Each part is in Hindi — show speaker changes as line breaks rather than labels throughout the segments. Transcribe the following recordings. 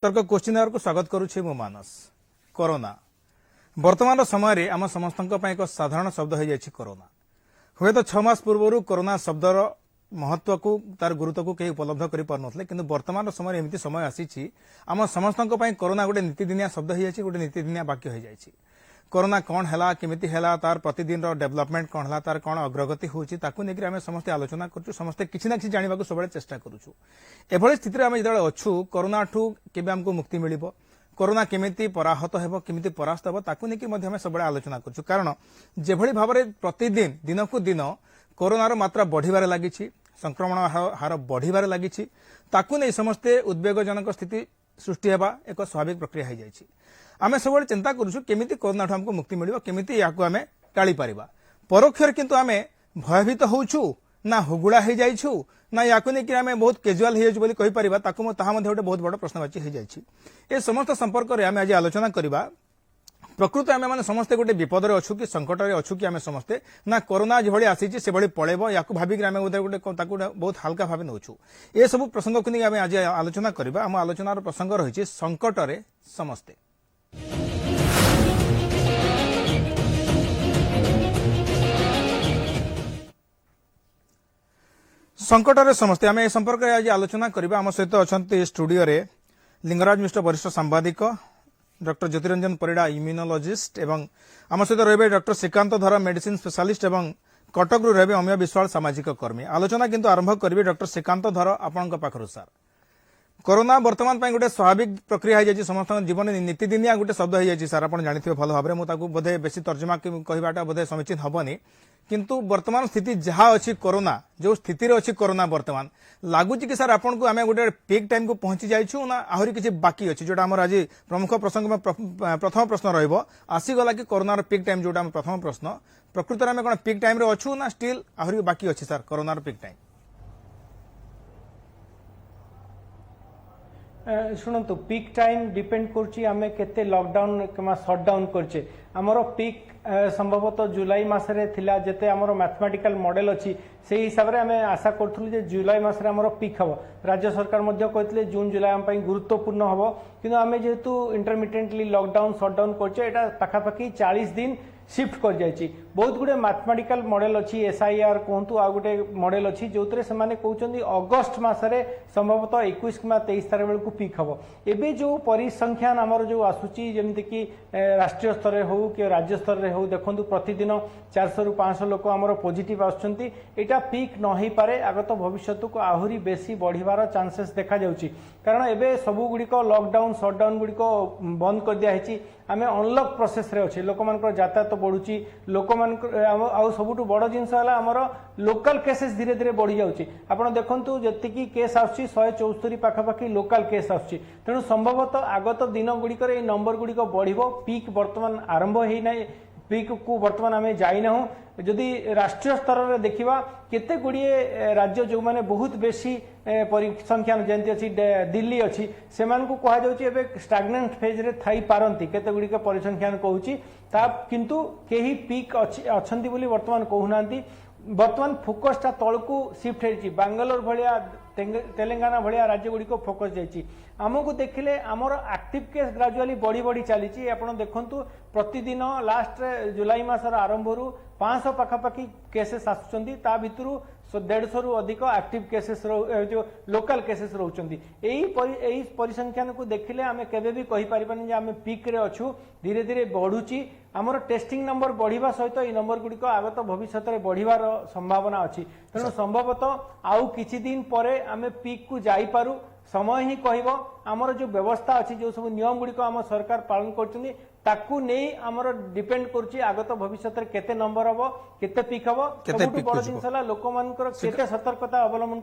तर्क क्वेश्चन आवर को स्वागत करुछि मु मानस। कोरोना वर्तमान समय आम समस्त एक साधारण शब्द हो जाए कोरोना। हुए तो 6 मास पूर्व कोरोना शब्दर महत्व को तार गुरुत्व को कहीं उपलब्ध कर पारे कि वर्तमान समय एमती समय आसी आम समस्त कोरोना गोटे नीतिदिनिया शब्द हो जाए गोटे नीतिदिनिया वाक्य हो जाए। कोरोना कौन है केमिति है तार प्रतिदिन डेवलपमेंट कौन है तार कौन अग्रगति होची ताकू नेकि आमे समस्त आलोचना करूछु समस्त किछि ना किछि जानिबाकू सबले चेष्टा करूछु। एभଳି स्थिति आमे जदे अछु कोरोना ठू केबे हमको मुक्ति मिलिबो कोरोना केमिति पराहत हेबो केमिति परास्त हेबो ताकू नेकि मध्ये आमे सबले आलोचना करूछु। कारण जेभଳି भाबरे प्रतिदिन दिनकू दिन कोरोनार मात्रा बढ़िबारे लागिछि संक्रमण हार बढ़िबारे लागिछि ताकू नै समस्ते उद्वेगजनक स्थिति सृष्टि हेबा एक स्वाभाविक प्रक्रिया हो जाइछि। आमे सब चिंता करूछु केमिति कोरोना हमको मुक्ति मिलिबो केमिति याकू आमे टाळी पारिबा। परोक्षर किंतु आमे भयभीत होउछु ना हुगुड़ा हो जाइछु ना याकू नेकि आमे बहुत कैजुअल हो जाइछु बोली कहि परिबा ताकू ताहा मध्ये गोटे बहुत बड़ प्रश्नवाची हो जाइछि। ए समस्त संपर्क रे आमे आज आलोचना करिबा। प्रकृत आमे माने समस्ते गोटे विपद रे अछु कि संकट रे अछु कि आमे समस्ते ना कोरोना जेभଳି आसीछि सेभଳି पळेबो याकू भाबी आमे गोटे ताकू बहुत हल्का भाबे नउछु। ए सब प्रसंग को नै आमे आज आलोचना करिबा। हम आलोचनार प्रसंग रहिछि संकट रे समस्ते। संकट रे समस्ते आमे ए संपर्क रे आज आलोचना करिबा। हम सहित अछंती स्टूडियो रे लिंगराज मिश्र वरिष्ठ सांबादिक डॉक्टर ज्योतिरंजन परिड़ा इम्यूनोलॉजिस्ट एवं आम सहित रहिबे डॉक्टर श्रीकांत धर मेडिसिन स्पेशलिस्ट एवं कटक रु रहिबे अमिय विश्वाल सामाजिक कर्मी। आलोचना किंतु आरंभ करिबे डॉक्टर श्रीकांत धर आपनक पाखरु। सर कोरोना वर्तमान पई गोटे स्वाभाविक प्रक्रिया हो जाए समस्त जीवन नीतिदिनिया गोटे शब्द हो जाए। सर आप जानते भल भाव में मुझे बोधे बेसी तर्जमा कहवाटा बोधे समीचीन हेनी किंतु वर्तमान स्थिति जहाँ अच्छी कोरोना जो स्थिति अच्छी कोरोना वर्तमान लगुच कि सर आपन को आम गोटे पीक टाइम को पहुंची जाइछु ना आहरी किसी बाकी अच्छी जोटा आज प्रमुख प्रसंग में प्रथम प्रश्न रसीगला कि कोरोनार पीक टाइम जोटा प्रथम प्रश्न प्रकृत में कौन पीक टाइम रे अच्छु ना स्टिल आहरी बाकी अच्छी सर कोरोनार पीक टाइम।
शुणु पीक टाइम डिपेंड करुच्ची आमे केते लॉकडाउन कमा शटडाउन करछे। हमरो पीक संभवतः जुलाई मासरे थिला जेते हमरो मैथमेटिकल मॉडल अछि से हिसाब रे हमें आशा करथुलु जे जुलाई मासरे हमरो पीक हबो। राज्य सरकार मध्य कहथिले जून जुलाई हम पई गुरुत्वपूर्ण हबो किंतु आमे जेहेतु इंटरमिटेंटली लॉकडाउन शटडाउन करछे एटा पाखापाखि 40 दिन शिफ्ट कर जाइए। बहुत गुड़े मैथमेटिकल मॉडल अच्छी SIR कहतु आ गए मॉडल अच्छी जो से कहते अगस्ट मसरे संभवतः 21 कि 23 तारीख बेलू पीक हम। एबे जो परिसंख्यान आमर जो आसूची जमती कि राष्ट्रीय स्तर में हो कि राज्य स्तर में हो देखो प्रतिदिन 400 रु 500 लोक आमर पॉजिटिव आसुचंती एटा पीक न हो पारे आगत भविष्य को आहरी बेसी बढ़िवार चांसेस देखा जाउची। कारण एबे सबु गुड़िक लॉकडाउन शटडाउन गुड़िक बंद कर दिया आम अनलक प्रोसेस रे अच्छे लोक मान यातायात बढ़ुची लोक सबुठ बड़ जिनस आमर लोकल केसेस धीरे धीरे बढ़ी जाऊँगी। आपड़ देखु जी केस आसूँ 174 पाखापाखि लोकल केस आसूँ तेणु संभवतः आगत दिन गुड़िक नंबर गुड़िक बढ़ पीक बर्तमान आरंभ होना पीक को बर्तमान आम जाइना। जदि राष्ट्रीय स्तर में देखा केते गुड़िए राज्य जो माने बहुत बेसी परिसंख्यान जमी अच्छी दिल्ली अच्छी से कहुचे स्टाग्नेंट फेज रे थी पारती केते गुड़िक परिसंख्यान कहूँ किंतु कहीं पीक अच्छा वर्तमान कहूना। वर्तमान फोकसटा तलू शिफ्ट हो बांगालोर भाया तेलंगाना भाया राज्य गुड़िक फोकस जाइए। आमको देखिले आमर एक्टिव केस ग्राजुअली बढ़ी बढ़ी चली आप देखु प्रतिदिन लास्ट जुलाई मासर आरंभ 500 पाखापाखि केसेस आसुचंती ता भितरु 150 रु अधिक एक्टिव केसेस जो लोकल केसेस रोचंती। एही परिसंख्यान को देखिले आमे केबे भी कहि परिबानी जे आमे पीक रे अछु धीरे धीरे बढ़ुची। आमर टेस्टिंग नंबर बढ़िबा सहित ए नंबर गुड़िक आगत भविष्य रे बढ़िबार संभावना अछि। तेणु संभवतः आउ किछि दिन परे आमे पीक को जाई पारु समय ही कहब। आमर जो व्यवस्था अच्छी जो सब नियम गुड़िक आम सरकार पालन कर ताकू नहीं आमर डिपेंड करुच्ची आगत भविष्य केते नंबर हम केते पीक हम सबुठ बड़ जिनस लोक मानकर केते सतर्कता अवलंबन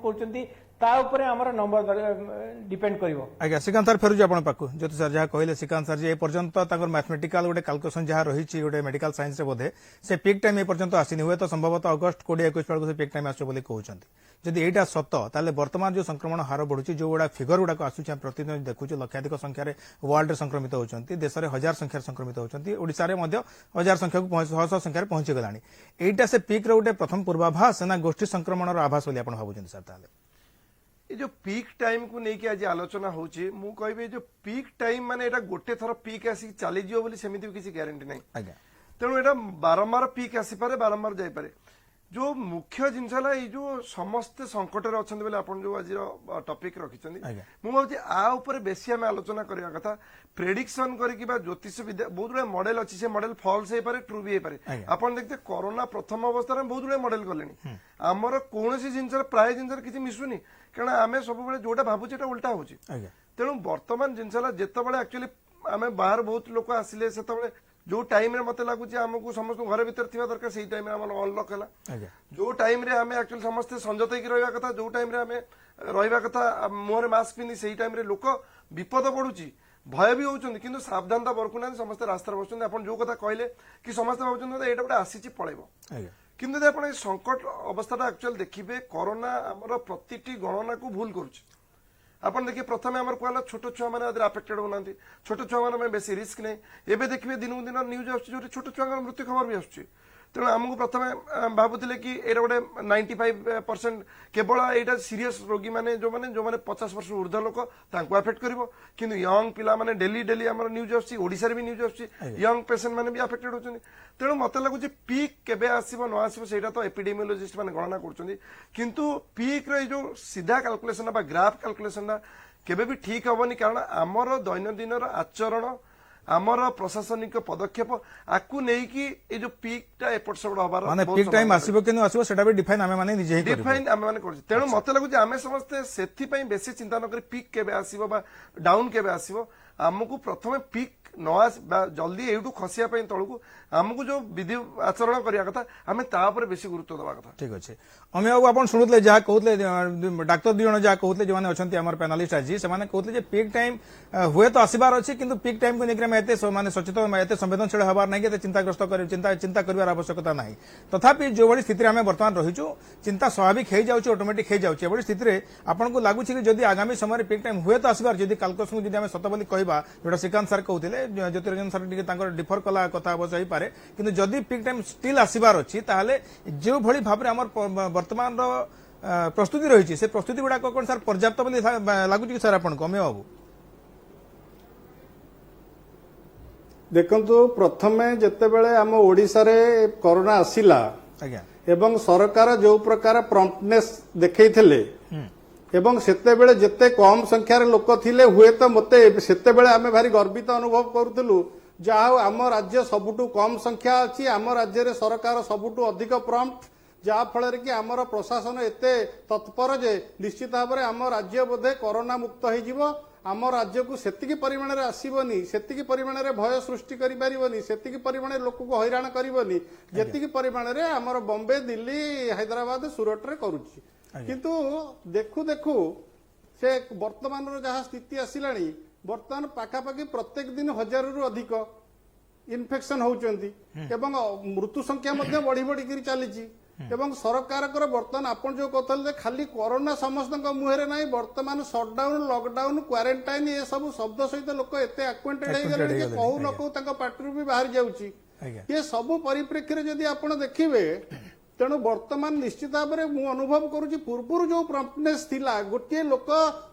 कर आमर नंबर डिपेंड करिवो।
आज्ञा श्रीकांत सर फेरुची आपण पाखु ज्योति सर जहाँ कहले श्रीकांत सर ए पर्यंत मैथमेटिकल गोटे कैलकुलेशन जहाँ रही गोटे मेडिकल साइंस रे बोधे से पीक टाइम ए पर्यंत आसीनी हुए तो संभवतः अगस्ट 20-21 बेलू से पीक टाइम आसो बोली कहउछंती। जदि एटा सत ताले वर्तमान जो संक्रमण हार बढ़ुची जो गुड़ा फिगर गुड़ाक आसूँ प्रतिदिन देखुँ लक्षाधिक संख्यार वर्ल्ड संक्रमित होती देश में 1000 संख्यार संक्रमित होती ओडिशा रे मध्य 1000 संख्या को 600 संख्यार पहुंची गलानी। एटा से पीक रे गोटे प्रथम पूर्वाभास ना गोष्ठी संक्रमण आभास बोली आपण भाबुछन सर? ताले
ये जो पीक टाइम को लेकिन आज आलोचना होची मु कहबे जो पीक टाइम माने एटा गोटे थर पीक आसी चली जियो बोली सेमिति भी किसी ग्यारंटी नहीं
आज्ञा
तेणु एटा बारंबार पीक आसी पारे बारंबार जाई पारे जो मुख्य जिनस है ये जो समस्ते संकट रे अछंती बेले आपण जो आज टॉपिक रखिछंती
आज्ञा
मु भाबुची आ ऊपर बेसी हमें आलोचना करिया कथा प्रेडिक्शन करी बा ज्योतिष विद्या बहुत गुड़े मॉडल अच्छी से मॉडल फॉल्स हो पारे ट्रू भी हो पारे
आज्ञा।
आपण देखते कोरोना प्रथम अवस्था रे बहुत गुड़े मॉडल कलेनी हमर कोनोसी जिनस प्राय जिनस किछि मिसुनी कारण आमे सब बेले जोटा भाबुची एटा उल्टा होची
आज्ञा
तेणु वर्तमान जिनसला जेतेबेले एक्चुअली आमे बाहर बहुत लोक आसिले सेतेबेले जो टाइम रे मते लागुची हमकु समस्त घर भीतर थिबा दरकार सेही टाइम रे हमन अनलॉक हला
आज्ञा
जो टाइम रे हमें एक्चुअली समस्त संजत होकर रहा कथा जो टाइम रे हमें रहा कथा मुहर मास्क पिंधि से टाइम रे लोक विपद पड़ुची भय भी होउछन किंतु सावधानता बरकुना समस्त रास्ता बसुन आपण जो कथा कहले कि समस्त भाबुछन एटा गोटे आसीची पळेबो
आज्ञा
किंतु जे आपण संकट अवस्थाटा एक्चुअली देखिबे कोरोना हमर प्रतिटी गणना को भूल करूची आपण देखिए प्रथम आमर कहला छोट छुआ मैंने अफेक्टेड होना छोट छुआ मैंने बेसी रिस्क नहीं एवं देखिए दिन को दिन न्यूज आसो छोट छुआ मृत्यु खबर भी आसुच्छी तेणु आमको प्रथम भावुले कि ये गोटे 95% केवल यहाँ सीरीयस रोगी मैंने जो मैंने 50 वर्ष ऊर्ध्व लोक अफेक्ट कर किंतु यंग पिला माने डेली डेली आम न्यूज आसार भी न्यूज आंग पेसेंट मैंने भी अफेक्टेड होती तेणु मत लगुच पीक केबे आसीबो न आसीबो सेटा तो एपिडेमियोलॉजिस्ट माने गणना करछन्ती किंतु पीक रे जो सीधा कैलकुलेशन बा ग्राफ कैलकुलेशन केबे भी ठीक हबनी कारण आमर दैनंदिन आचरण आमर प्रशासनिक पदक्षेप आकु नहीं कि ये जो पीक टा एपट सेपट हबार
माने पीक टाइम आसीबो केनु आसीबो सेटा भी डिफाइन आमे माने निजे ही करिबो
डिफाइन आमे माने करछ तेणु मते लागु जे आमे समस्त सेथि पई बेसी चिंता न करी पीक केबे आसीबो बा डाउन केबे आसीबो आमको प्रथमे पीक न आस जल्दी एठू खसिया पई तळकु आमको जो विधि आचरण करिया कथा आमे ता ऊपर बेसी गुरुत्व देबा कथा
ठीक अछि अमे बाबू आपण सुनुतले जहा कहउतले डाक्टर दुई जण जहा कहउतले जे माने अछंती हमर पैनलिस्ट आज से माने कहउतले जे पीक टाइम हुए तो आसीबार अछि किंतु पीक टाइम को नेकरे एते माने सचेतन एते संवेदनशील हबार नै के चिंताग्रस्त कर चिंता करबार आवश्यकता नाही तथापि जो बड़ी स्थिति आमे वर्तमान रहिछु चिंता स्वाभाविक हे जाउछि ऑटोमेटिक हे जाउछि बड़ी स्थिति रे आपण को लागु छि कि जदी आगामी समय पीक टाइम हुए तो आसीबार जदी कालकस को जदी आमे सत बोली कहबा जोटा श्रीकांत सर कहउतले ज्योतिरंजन सर टिके तांकर डिफर कला कथा अवश्य ही पारे किंतु जदी पीक टाइम स्टिल आसीबार अछि ताहाले जो भली भाबरे हमर वर्तमान प्रस्तुति रही से प्रस्तुति गुड़ा कौन सर पर्याप्त बोली लगुच कि सर आपन कमे बाबू
देखंतु प्रथमे जेतेबेले आम ओडिसा रे कोरोना आसिला
आज्ञा
एवं सरकार जो प्रकार प्रॉम्प्टनेस देखैथिले एवं सेतेबेले जेते कम संख्यार लोक थिले हुए तो मते सेतेबेले आमे भारी गर्वित अनुभव करूथलु जाहो आम राज्य सबुटु कम संख्या अछि आम राज्य रे सरकार सबुटु अधिक प्रॉम्प्ट जहा फल कि आमर प्रशासन एते तत्पर जे निश्चित भाव में आम राज्य बोधे कोरोना मुक्त हो आम राज्य को सेतिकी परिमाण रे आसीबनी सेतिकी परिमाण रे भय सृष्टि करि परिबनी सेतिकी परिमाण रे लोक को हैरान करबनी जेतिकी परिमाण रे आमर बॉम्बे दिल्ली हैदराबाद सूरत रे करूची किंतु देखु देखु से वर्तमान रो जहा स्थिति आसिलानी वर्तमान पाखापाखि प्रत्येक दिन 1000 रु अधिक इन्फेक्शन होउचंती एवं मृत्यु संख्या मध्ये बढ़ी बढ़ी करी चलीची एवं सरकार बर्तमान आपण जो कहते खाली कोरोना समस्त मुहरे ना बर्तमान सटडाउन लॉकडाउन क्वारंटाइन ये सब शब्द सहित लोक एते एक्वेंटेड हो कहू न कहू पार्टी भी बाहर जाऊँगी ये सब परिप्रेक्षी जदि आप देखिए तेणु बर्तमान निश्चित भाव में मुझे अनुभव करुच्ची पूर्व जो प्रॉम्प्टनेस थिला गोटे लोक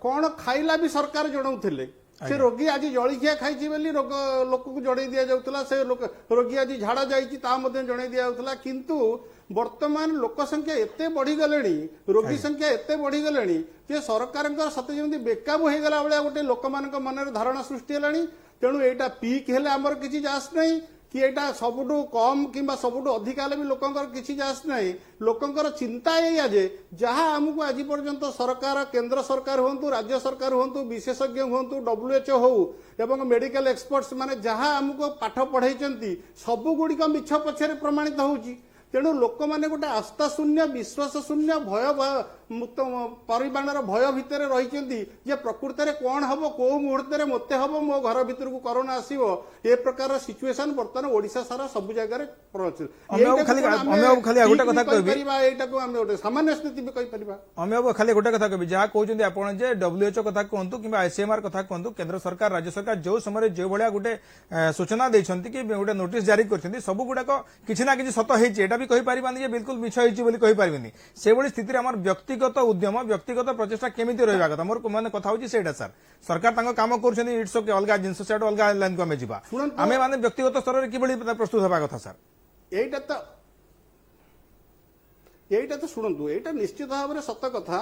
कौन खाइला भी सरकार जनाऊले से रोगी आज जलखिया खाई बोली लोक को जड़े दि जाऊला से रोगी आज झाड़ा जाइए जड़े दि जाऊला किंतु वर्तमान लोक संख्या एते बढ़ी गलेनी रोगी संख्या एते बढ़ी गलेनी जे सरकार सते जमी बेकाबू हो गला भाया गोटे लोक मान मन धारणा सृष्टि है तेणु यहाँ पीक हेले आमर किसी जास नहीं कि यहाँ सबुठु कम किंबा सबुठु अधिका भी लोकंकर किसी जास नहीं लोकंकर चिंता या जे जहाँ आमको आज पर्यंत सरकार केंद्र सरकार हुंतु राज्य सरकार हुंतु विशेषज्ञ हुंतु WHO हो एवं मेडिकल एक्सपर्ट्स माने जहाँ आमको पाठ पढ़ाई सबु गुड़िक मिछ पछरे प्रमाणित होउची तेणु लोक मैंने गोटे आस्था शून्य विश्वास शून्य भय मुक्त परिमाण भय भितर रही प्रकृत में कौन हम कौ मुहूर्त में मत हम मो घर भीतर को कोरोना आसो ए प्रकार सिचुएशन बर्तमान ओडिशा सारा सब जगह सामान्य स्थिति भी कहीपर
अमे खाली गोटे कथा कह जहाँ कहते आप WHO कथा कहतु कि ICMR कथा कहतु केंद्र सरकार राज्य सरकार जो समय जो भाया गोटे सूचना देते कि गोटे नोटिस जारी कर सब गुड़ाक किसी ना कि सत होता भी कहीपर बिल्कुल मिछ होती कहीपर से भाई स्थिति आम व्यक्तिगत व्यक्तिगत उद्यम व्यक्तिगत प्रचेषा केमिति रहिबा कथा मोर माने कथा होची सेटा सर सरकार तांको काम करछनी इट्स ओके अलगा जिंस सेट अलगा लाइन को हमें जिबा हमें माने व्यक्तिगत स्तर रे किबळी प्रस्तुत हेबा कथा सर
एटा तो शुणु एटा निश्चित भाव में सत कथा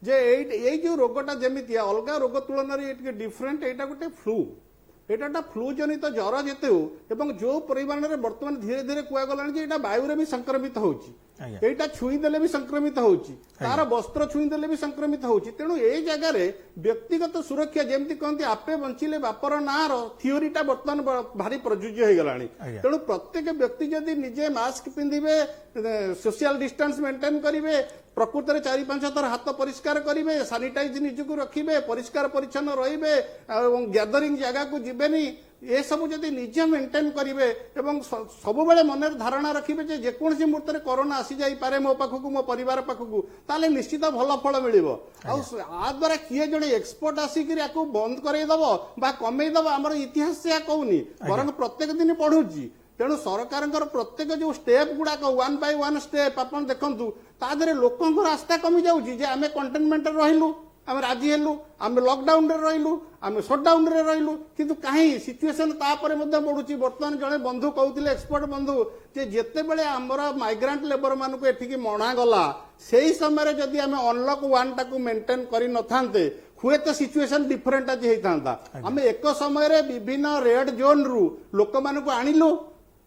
जे ये जो रोगटा जमी अलग रोग तुलन में डिफरेंट एटा गोटे फ्लू एटा फ्लू जनित ज्वर जेते हो एवं जो परिमाण में बर्तमान धीरे धीरे कहगला वायु भी संक्रमित होची एटा छुईदेले भी संक्रमित होची तार वस्त्र छुईदेले भी संक्रमित होची तेणु ए जगह व्यक्तिगत सुरक्षा जमती कहते आपे बंचिले बापर नार थियोरीटा बर्तमान भारी प्रযোज्य हो गलानी तेणु प्रत्येक व्यक्ति जदि निजे मास्क पिंधिबे सोशल डिस्टेंस मेंटेन करिवे प्रकृत में 4-5 थर हाथ परिष्कार करेंगे सानिटाइज निजक रखिए परिष्कार परिच्छन्न रहिबे गैदरिंग जगह को जीवेनी ये सब जदि निजे मेंटेन करेंगे सब बेले मन धारणा रखिए जेकोसी मुहूर्त में कोरोना आसी जाई पारे मो पाखक मो परिवार पाखक ताले निश्चित भल फल मिल द्वारा किए जड़े एक्सपर्ट आसिक बंद करदेव कमेदव आम इतिहास से कहूनी बर प्रत्येक दिन पढ़ुची तेणु सरकार प्रत्येक जो स्टेप गुड़ाक 1 by 1 स्टेप आप देखु तादरे लोक आस्था कमी जाऊँगी आम कंटेनमेंट रहिलु आम राजी हेलु आम लॉकडाउन रे रहिलु आम शटडाउन रे रहिलु किंतु कहीं सिचुएशन तापर बढ़ुची बर्तमान जड़े बंधु कहते एक्सपर्ट बंधु जे जेते बेले आमर माइग्रांट लेबर मानक एठिकी मना गला सेही समय जदि आम अनलॉक 1 टाकू मेंटेन करि नथांते हुए तो सिचुएशन डिफरेंट आज होता आम एक समय विभिन्न रेड जोन रु लोक मानक आनिलु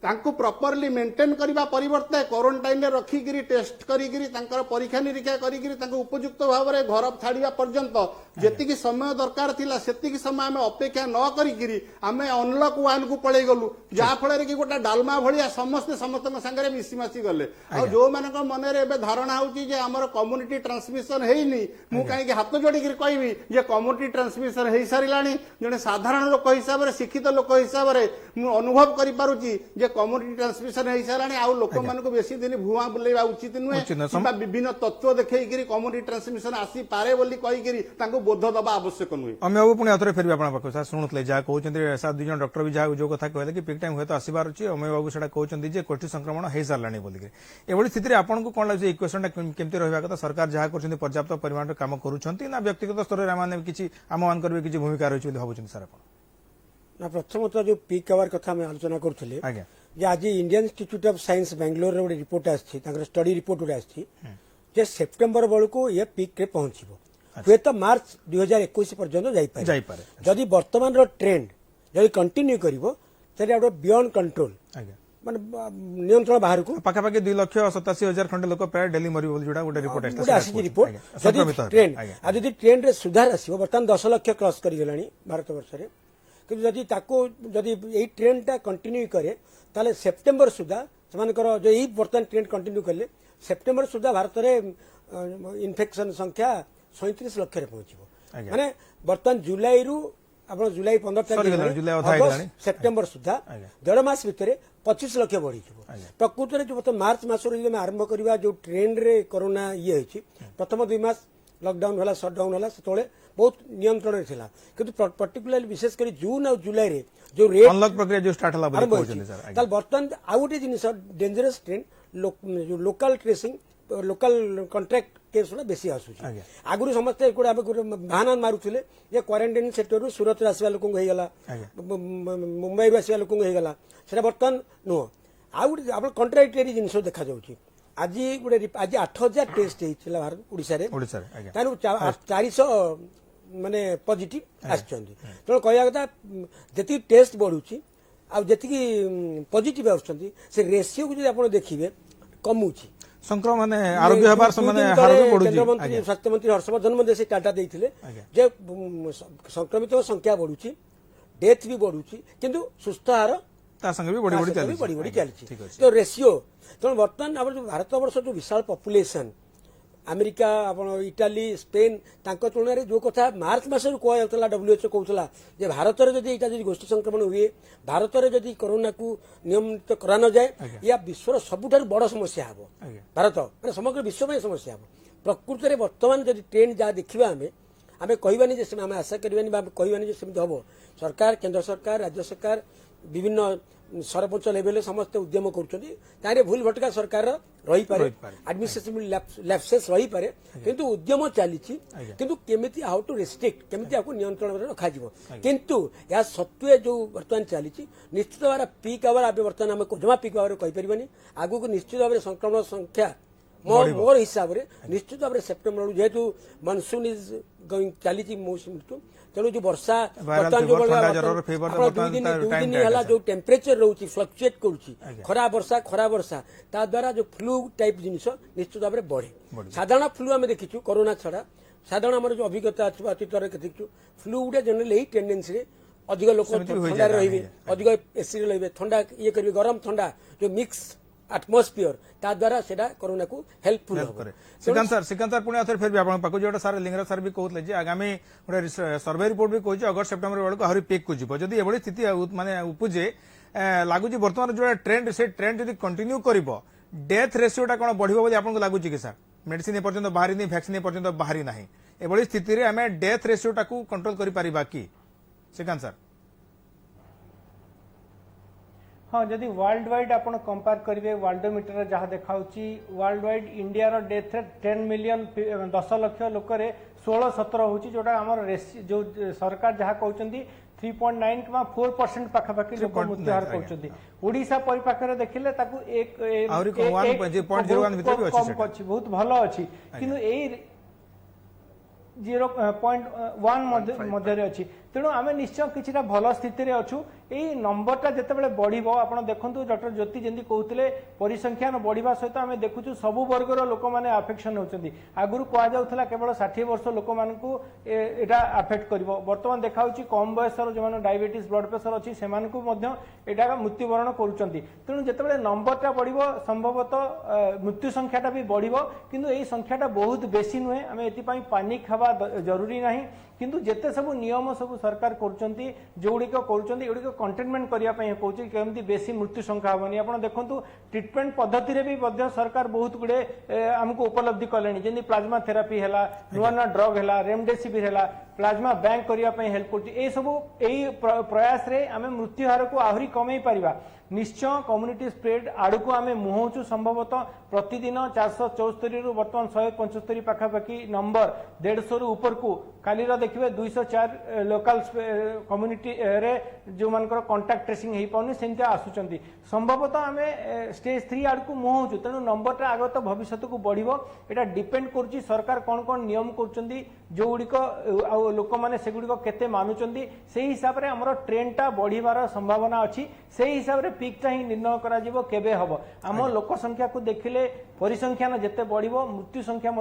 तांको प्रॉपर्ली मेंटेन करबा परिवर्ते क्वारंटाइन रे रखिगिरी टेस्ट करिगिरी तांकर परीक्षा निरीक्षा करिगिरी तांको उपयुक्त भाव में घर छाड़िया पर्यंत जेतिकी समय दरकार थिला सेतिकी समय आमे अपेक्षा न करिगिरी आमे अनलॉक 1 को पळै गलु जा फळे रे कि गोटा डालमा भलिया समस्त संगे मिसीमासी गले आ जो मानक मन रे एबे धारणा होची जे हमर कम्युनिटी ट्रांसमिशन हेइनी मु काहे हाथ जोड़िगिरी कहबी जे कम्युनिटी ट्रांसमिशन हेइ सारिलानी जने साधारण लोक हिसाब रे शिक्षित लोक हिसाब रे मु अनुभव करि पारुची जे कम्युनिटी ट्रांसमिशन हो सारा आउ लोक मानक बेसी दिन भुआ बुलेवा उचित नुहे किंबा विभिन्न तत्व देखैकरी कम्युनिटी ट्रांसमिशन आसी पारे बोली कहिकरी तांको बोध दबा आवश्यक नुहे
अमे बाबू पुणी आथरे फेरबे आपण पाखो सर सुनुतले जा कहउचंदी सा दुई जन डॉक्टर भी जा जो कथा कहले कि पीक टाइम होय तो आसीबार अछि अमे बाबू सेटा कहउचंदी जे कोठी संक्रमण हे सारलानी बोली के एवढी स्थिति रे आपण को कोन लागै इक्वेशन केमति रहबा कथा सरकार जा करचंदी पर्याप्त परिमाण रे काम करूचंती ना व्यक्तिगत स्तर रे माने किछि आम मान करबे किछि भूमिका रहछि बोली भाबुचंदी सर आपण
ना प्रथमतः जो पीक आवर कथा में आलोचना करथले आज्ञा जे आज Indian institute of science Bangalore ray report आछि तांकर स्टडी रिपोर्ट रे आछि जे सेप्टेम्बर बेलू ये पीक रे पहुंचबो हुए तो मार्च 2021 पर्यंत जाई पारे जदि वर्तमान रो ट्रेंड जदि कंटिन्यू करिवो तरे बियॉन्ड कंट्रोल माने नियंत्रण बाहर को
पाखापाखि 2,87,000 खंडे लोक प्राय डेली मरी बोली जोड़ा गोटे रिपोर्ट
आसी रिपोर्ट जदि ट्रेंड आ जदि ट्रेंड रे सुधार आसीबो वर्तमान 10 लाख क्रॉस करि गेलानी भारत वर्ष रे कि जदि ताको जदि एई ट्रेंडटा कंटिन्यू करे ताले सेप्टेम्बर सुधा सेमानकर जो एई वर्तमान ट्रेंड कंटिन्यू करले सेप्टेम्बर सुधा भारत रे इन्फेक्शन संख्या 37 लाख रे पहुंचबो माने वर्तमान जुलाई रु आपण जुलाई 15 तारिख सेप्टेम्बर सुधा 1.5 मास भितरे 25 लाख बढ़ी प्रकृत में जो मार्च मास आरंभ करवा जो ट्रेंड रे कोरोना ये होची प्रथम 2 मास लॉकडाउन होला शटडाउन होला सेतोले बहुत नियंत्रण थिला किंतु पर्टिकुलरली विशेष कर जून और जुलाई रे जो रेट
अनलॉक प्रक्रिया जो स्टार्ट होला बोली कहउछन सर
ताल वर्तमान आ गोटे जिनिस डेंजरस ट्रेंड जो local tracing local contract case बेसी आसुची आगुरी समस्त बहाना मारुथिले जे क्वारंटाइन सेक्टर रु सूरत रे आसीबा लोकंग हेगला मुंबई रू आसीबा लोकंग हेगला सेटा वर्तमान नो आ गोटे आपण कॉन्ट्राक्टरी जिनिस देखा जाउची आज गोटे आज 8,000 टेस्ट हेइछला भारत ओडिसा रे तारु 400 माने पॉजिटिव आछंती तो कहया कथा जति टेस्ट बढ़ुची आ जति पॉजिटिव आछंती से रेशियो को जे आपण देखिबे कमुची
संक्रमण आरोग्य हेबार समय हार भी बढ़ुची
केंद्र मंत्री स्वास्थ्य मंत्री हर्षवर्धन मध्ये से डाटा देथिले जे संक्रमित संख्या बढ़ुची डेथ भी बढ़ुची किंतु सुस्थ हार
ता संगे भी बढ़ी
चलची तो रेशियो तो वर्तमान आम भारत वर्ष जो विशाल पॉपुलेशन अमेरिका आपण इटाली स्पेन तांको तुलना जो कथा मार्च मास कहला WHO कहला जे भारत रे जदी एटा जदी गोष्ठी संक्रमण हुए भारत रे जदी कोरोना को नियमित करा न जाए या विश्वर सबुठार बड़ समस्या हबो भारत माने समग्र विश्व में समस्या हबो प्रकृति रे वर्तमान जदी ट्रेंड जा देखिबा आमे कहबानी जे आमे आशा करबानी बा कहबानी जे सेमि हबो सरकार केंद्र सरकार राज्य सरकार विभिन्न सरपंच लेवल समस्त उद्यम कर भूल भटका सरकार रही पारे एडमिनिस्ट्रेटिव लैप्सेस रही पारे किंतु उद्यम चली किंतु केमिति हाउ टू रेस्ट्रिक्ट केमिति आपको नियंत्रण में रखा जिवो किंतु या सत्वे जो वर्तमान चली निश्चित भाव पीक आवर आबे वर्तमान हम जमा पीक आवर कहि परिबानी आगु को निश्चित भाव संक्रमण संख्या मोर हिसाब रे निश्चित भाव सेप्टेम्बर जेहेतु मानसून इज गोइंग चली मौसम ऋतु तेणु जो वर्षा बर्तमान जो 2 दिन है जो टेम्परेचर रोचे फ्लक्चुएट करुच्ची खरा वर्षा ता द्वारा जो फ्लू टाइप जिनिस निश्चित भाव में बढ़े साधारण फ्लू आम देखीचु कोरोना छड़ा साधारण आम जो अभिज्ञता अच्छी अतीत देखीचु फ्लू गुटे जनरल यही टेंडेन्सी अधिक लोक ठंडा रे अधिक एसी रे ठंडा ये करेंगे गरम ठंडा जो मिक्स एटमोस्फियर ता द्वारा सेटा कोरोना को हेल्पफुल करे
श्रीकांत सर पुणी आथर फिर भी आपण पाको जोटा सर लिंगराज सर भी कहले जे आगामी गोटे सर्वे रिपोर्ट भी कहछि अगस्त सेप्टेम्बर बेलको आहुरी पीक को जिवो जदी एबडी स्थिति माने उपजे लागुची वर्तमान जो ट्रेंड से ट्रेंड जदी कंटिन्यू करिवो डेथ रेशियोटा कोन बढ़िबो बोली आपन को लागुची कि सर मेडिसिन ए पर्यंत बाहरी नहीं वैक्सीन ए पर्यंत बाहरी नाही एबडी स्थिति रे हमें डेथ रेशियोटा को कंट्रोल करि परिबा कि श्रीकांत सर
हाँ जदि वर्ल्ड वाइड आप कंपेयर करेंगे वर्ल्डोमीटर जहाँ देखा वर्ल्ड वाइड इंडिया रो डेथ रेट 10 मिलियन 10 लाख लोक 16-17 होची जोटा हमर जो सरकार जहाँ कहते 3.9 कि 4% पाखापाखि लोक मृत्यु हार कहते ओडिशा परिपाखरे देखिले ताकू एक बहुत भल अच्छी किंतु 0.1 मध्य अच्छी तेणु आम निश्चय किसी भल स्थित अच्छु यही नंबरटा जितेबाला बढ़ो आप देखो डॉक्टर ज्योति जमी कहते परिसंख्यान बढ़ा सहित आम देखु सबु वर्गर लोक मैंने आफेक्शन होती आगुरी कहुला केवल 60 वर्ष लोक मानू आफेक्ट कर बर्तमान देखा कम बयसर जो डायबिटीज ब्लड प्रेशर अच्छी से मृत्युवरण कर तेणु जितेबाला नंबरटा बढ़ो संभवतः मृत्यु संख्याटा भी बढ़ो किंतु यही संख्याटा बहुत बेसी नुहे आम ये पानिक हवा जरूरी ना किंतु जेते सब नियम सब सरकार जोड़िक कर कंटेनमेंट करने कहूँ केमती बेसी मृत्यु संख्या हेनी आप देखो ट्रिटमेंट पद्धति भी सरकार बहुत गुड़े आमको उपलब्धि कले जमी प्लाज्मा थेरापी है नुआ नुआ ड्रग है रेमडेसिविर है प्लाज्मा बैंक करने हेल्प कर प्रयास रे आम मृत्यु हार को आहरी कमे पारिबा निश्चय कम्युनिटी स्प्रेड आड़ को आम मुहौचु संभवतः प्रतिदिन 474 रु बर्तमान 175 पाखापाखि नंबर 150 रु ऊपर को काली देखिए 204 लोकल कम्युनिटी रे जो मानकर कांटेक्ट ट्रेसिंग हो पानी सेमती आसुचंती संभवतः आम स्टेज 3 आड़ को मुहौचु तेणु नंबरटा आगत भविष्य को बढ़ो यहाँ डिपेंड कर सरकार कौन कौन नियम कर जो गुड़िक लोक मैंने से गुड़िक केते मानुचंती से हिसाब से आमर ट्रेंडटा बढ़िबार संभावना अच्छी से हिसाब से पीकटा ही निर्णय करा केबे हबो आम लोक संख्या को देखिले परिसंख्यान जिते बढ़ो मृत्यु संख्या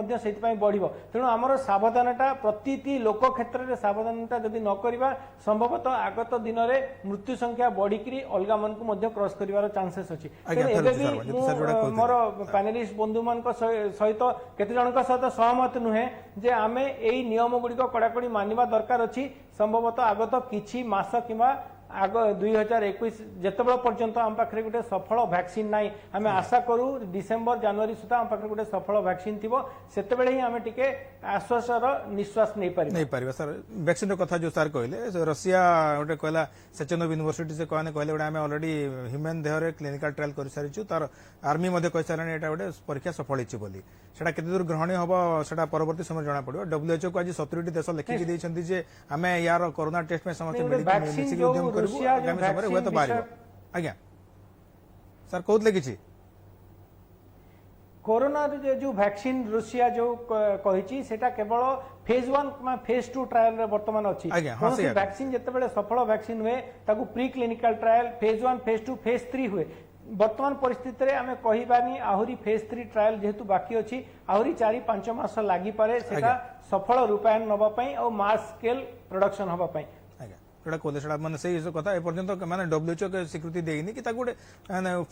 बढ़ो तेणु आमर सावधानता प्रति लोक क्षेत्र में सावधानता जदि न करवा संभवतः आगत दिन में मृत्यु संख्या बढ़िकी अलग मन को क्रॉस कर चांसेस अच्छी मोर पैनलिस्ट बंधु मान सहित केते जन सहित सहमत नुहे जे आम यही नियम गुड़िक कड़ाकड़ी मानवा दरकार अच्छी संभवतः आगत किछि मास किंवा आग 2021 जितेबाला पर्यंत आम पाखे गोटे सफल वैक्सीन ना आम आशा करूँ डिसेम्बर जनवरी सुधा आम पाखे गोटे सफल वैक्सीन थी से ही आम टे आश्वासर निश्वास नहीं पार
सर वैक्सीन कथा जो सर कहले रशिया गोटे कहला सेचनोव यूनिवर्सिटी से कहने कहले गोटे आम already human Dehre clinical trial कर सारी तार आर्मी कही सारे यहाँ गोटे परीक्षा सफल होती सेटा केते दूर ग्रहणीय हम सेटा परवर्ती समय जना पड़ो डब्ल्यूएचओ को आज 17 देश लिखिकी देइछन्ति जे आम यार कोरोना टेस्ट में समस्त मिसिक उद्यम करू आगामी समय हुए तो बाहर आज्ञा सर कहते किसी
कोरोना जो वैक्सीन रूसिया जो कही सेटा केवल फेज 1 फेज 2 ट्रायल रे वर्तमान अच्छी वैक्सीन जितेबाला सफल वैक्सीन हुए ताकू pre clinical trial phase 1 phase 2 phase 3 हुए वर्तमान परिस्थिति रे आमे कहिबानी आहुरी फेज 3 ट्रायल जेहेतु बाकी अच्छी आहुरी 4-5 मास लागि पारे सेटा सफल रूपायन नबा पई और मास स्केल प्रोडक्शन हबा पई
जोटा कहले मैंने से कथा एपर्यंत मैंने डब्ल्यूएचओ के स्वीकृति देनी कि गोटे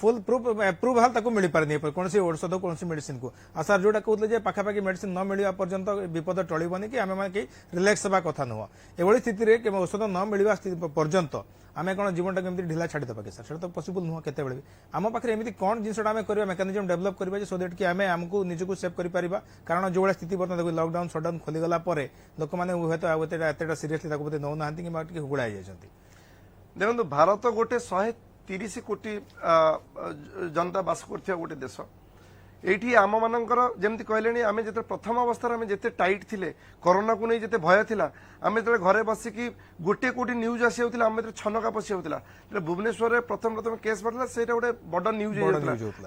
फुल प्रूफ एप्रुवाल मिल पारे कौन औषध कौन मेडिसिन को आ सर जोटा कहते पाखापाखि मेडिसिन न मिलवा पर्यंत विपद टलबनी कि आम मैंने रिलैक्स हवा कथा नुह एभली स्थिति में औषध न मिलवा पर्यंत आम कौन जीवन टाइम ढिला छाड़ीदेवा कि सर तो पॉसिबल नुह केते बेले आम पाखे एमती कौन जिनसा आम कर मेकानिजम डेभलप करवा सो दैट कि आम आमको निजक सेव कर कारण जो भाई स्थिति बर्तमान लॉकडाउन सटडाउन खोलीगला लोक मैंने हूँ एत सीरीयसली नौना कि हुड़ा
देखो भारत गोटे 130 कोटी जनता बास कर गोटे देश एठी आम मानकर जमती कहले आम जो प्रथम अवस्था आम जिते टाइट थिले कोरोना को नहीं जिते भय थिला आम जो घरे बसिकी गोटे कोटी न्यूज आसी होता आम छनका पशि होता भुवनेश्वर प्रथम प्रथम केस बढ़ला से गोटे बड़ न्यूज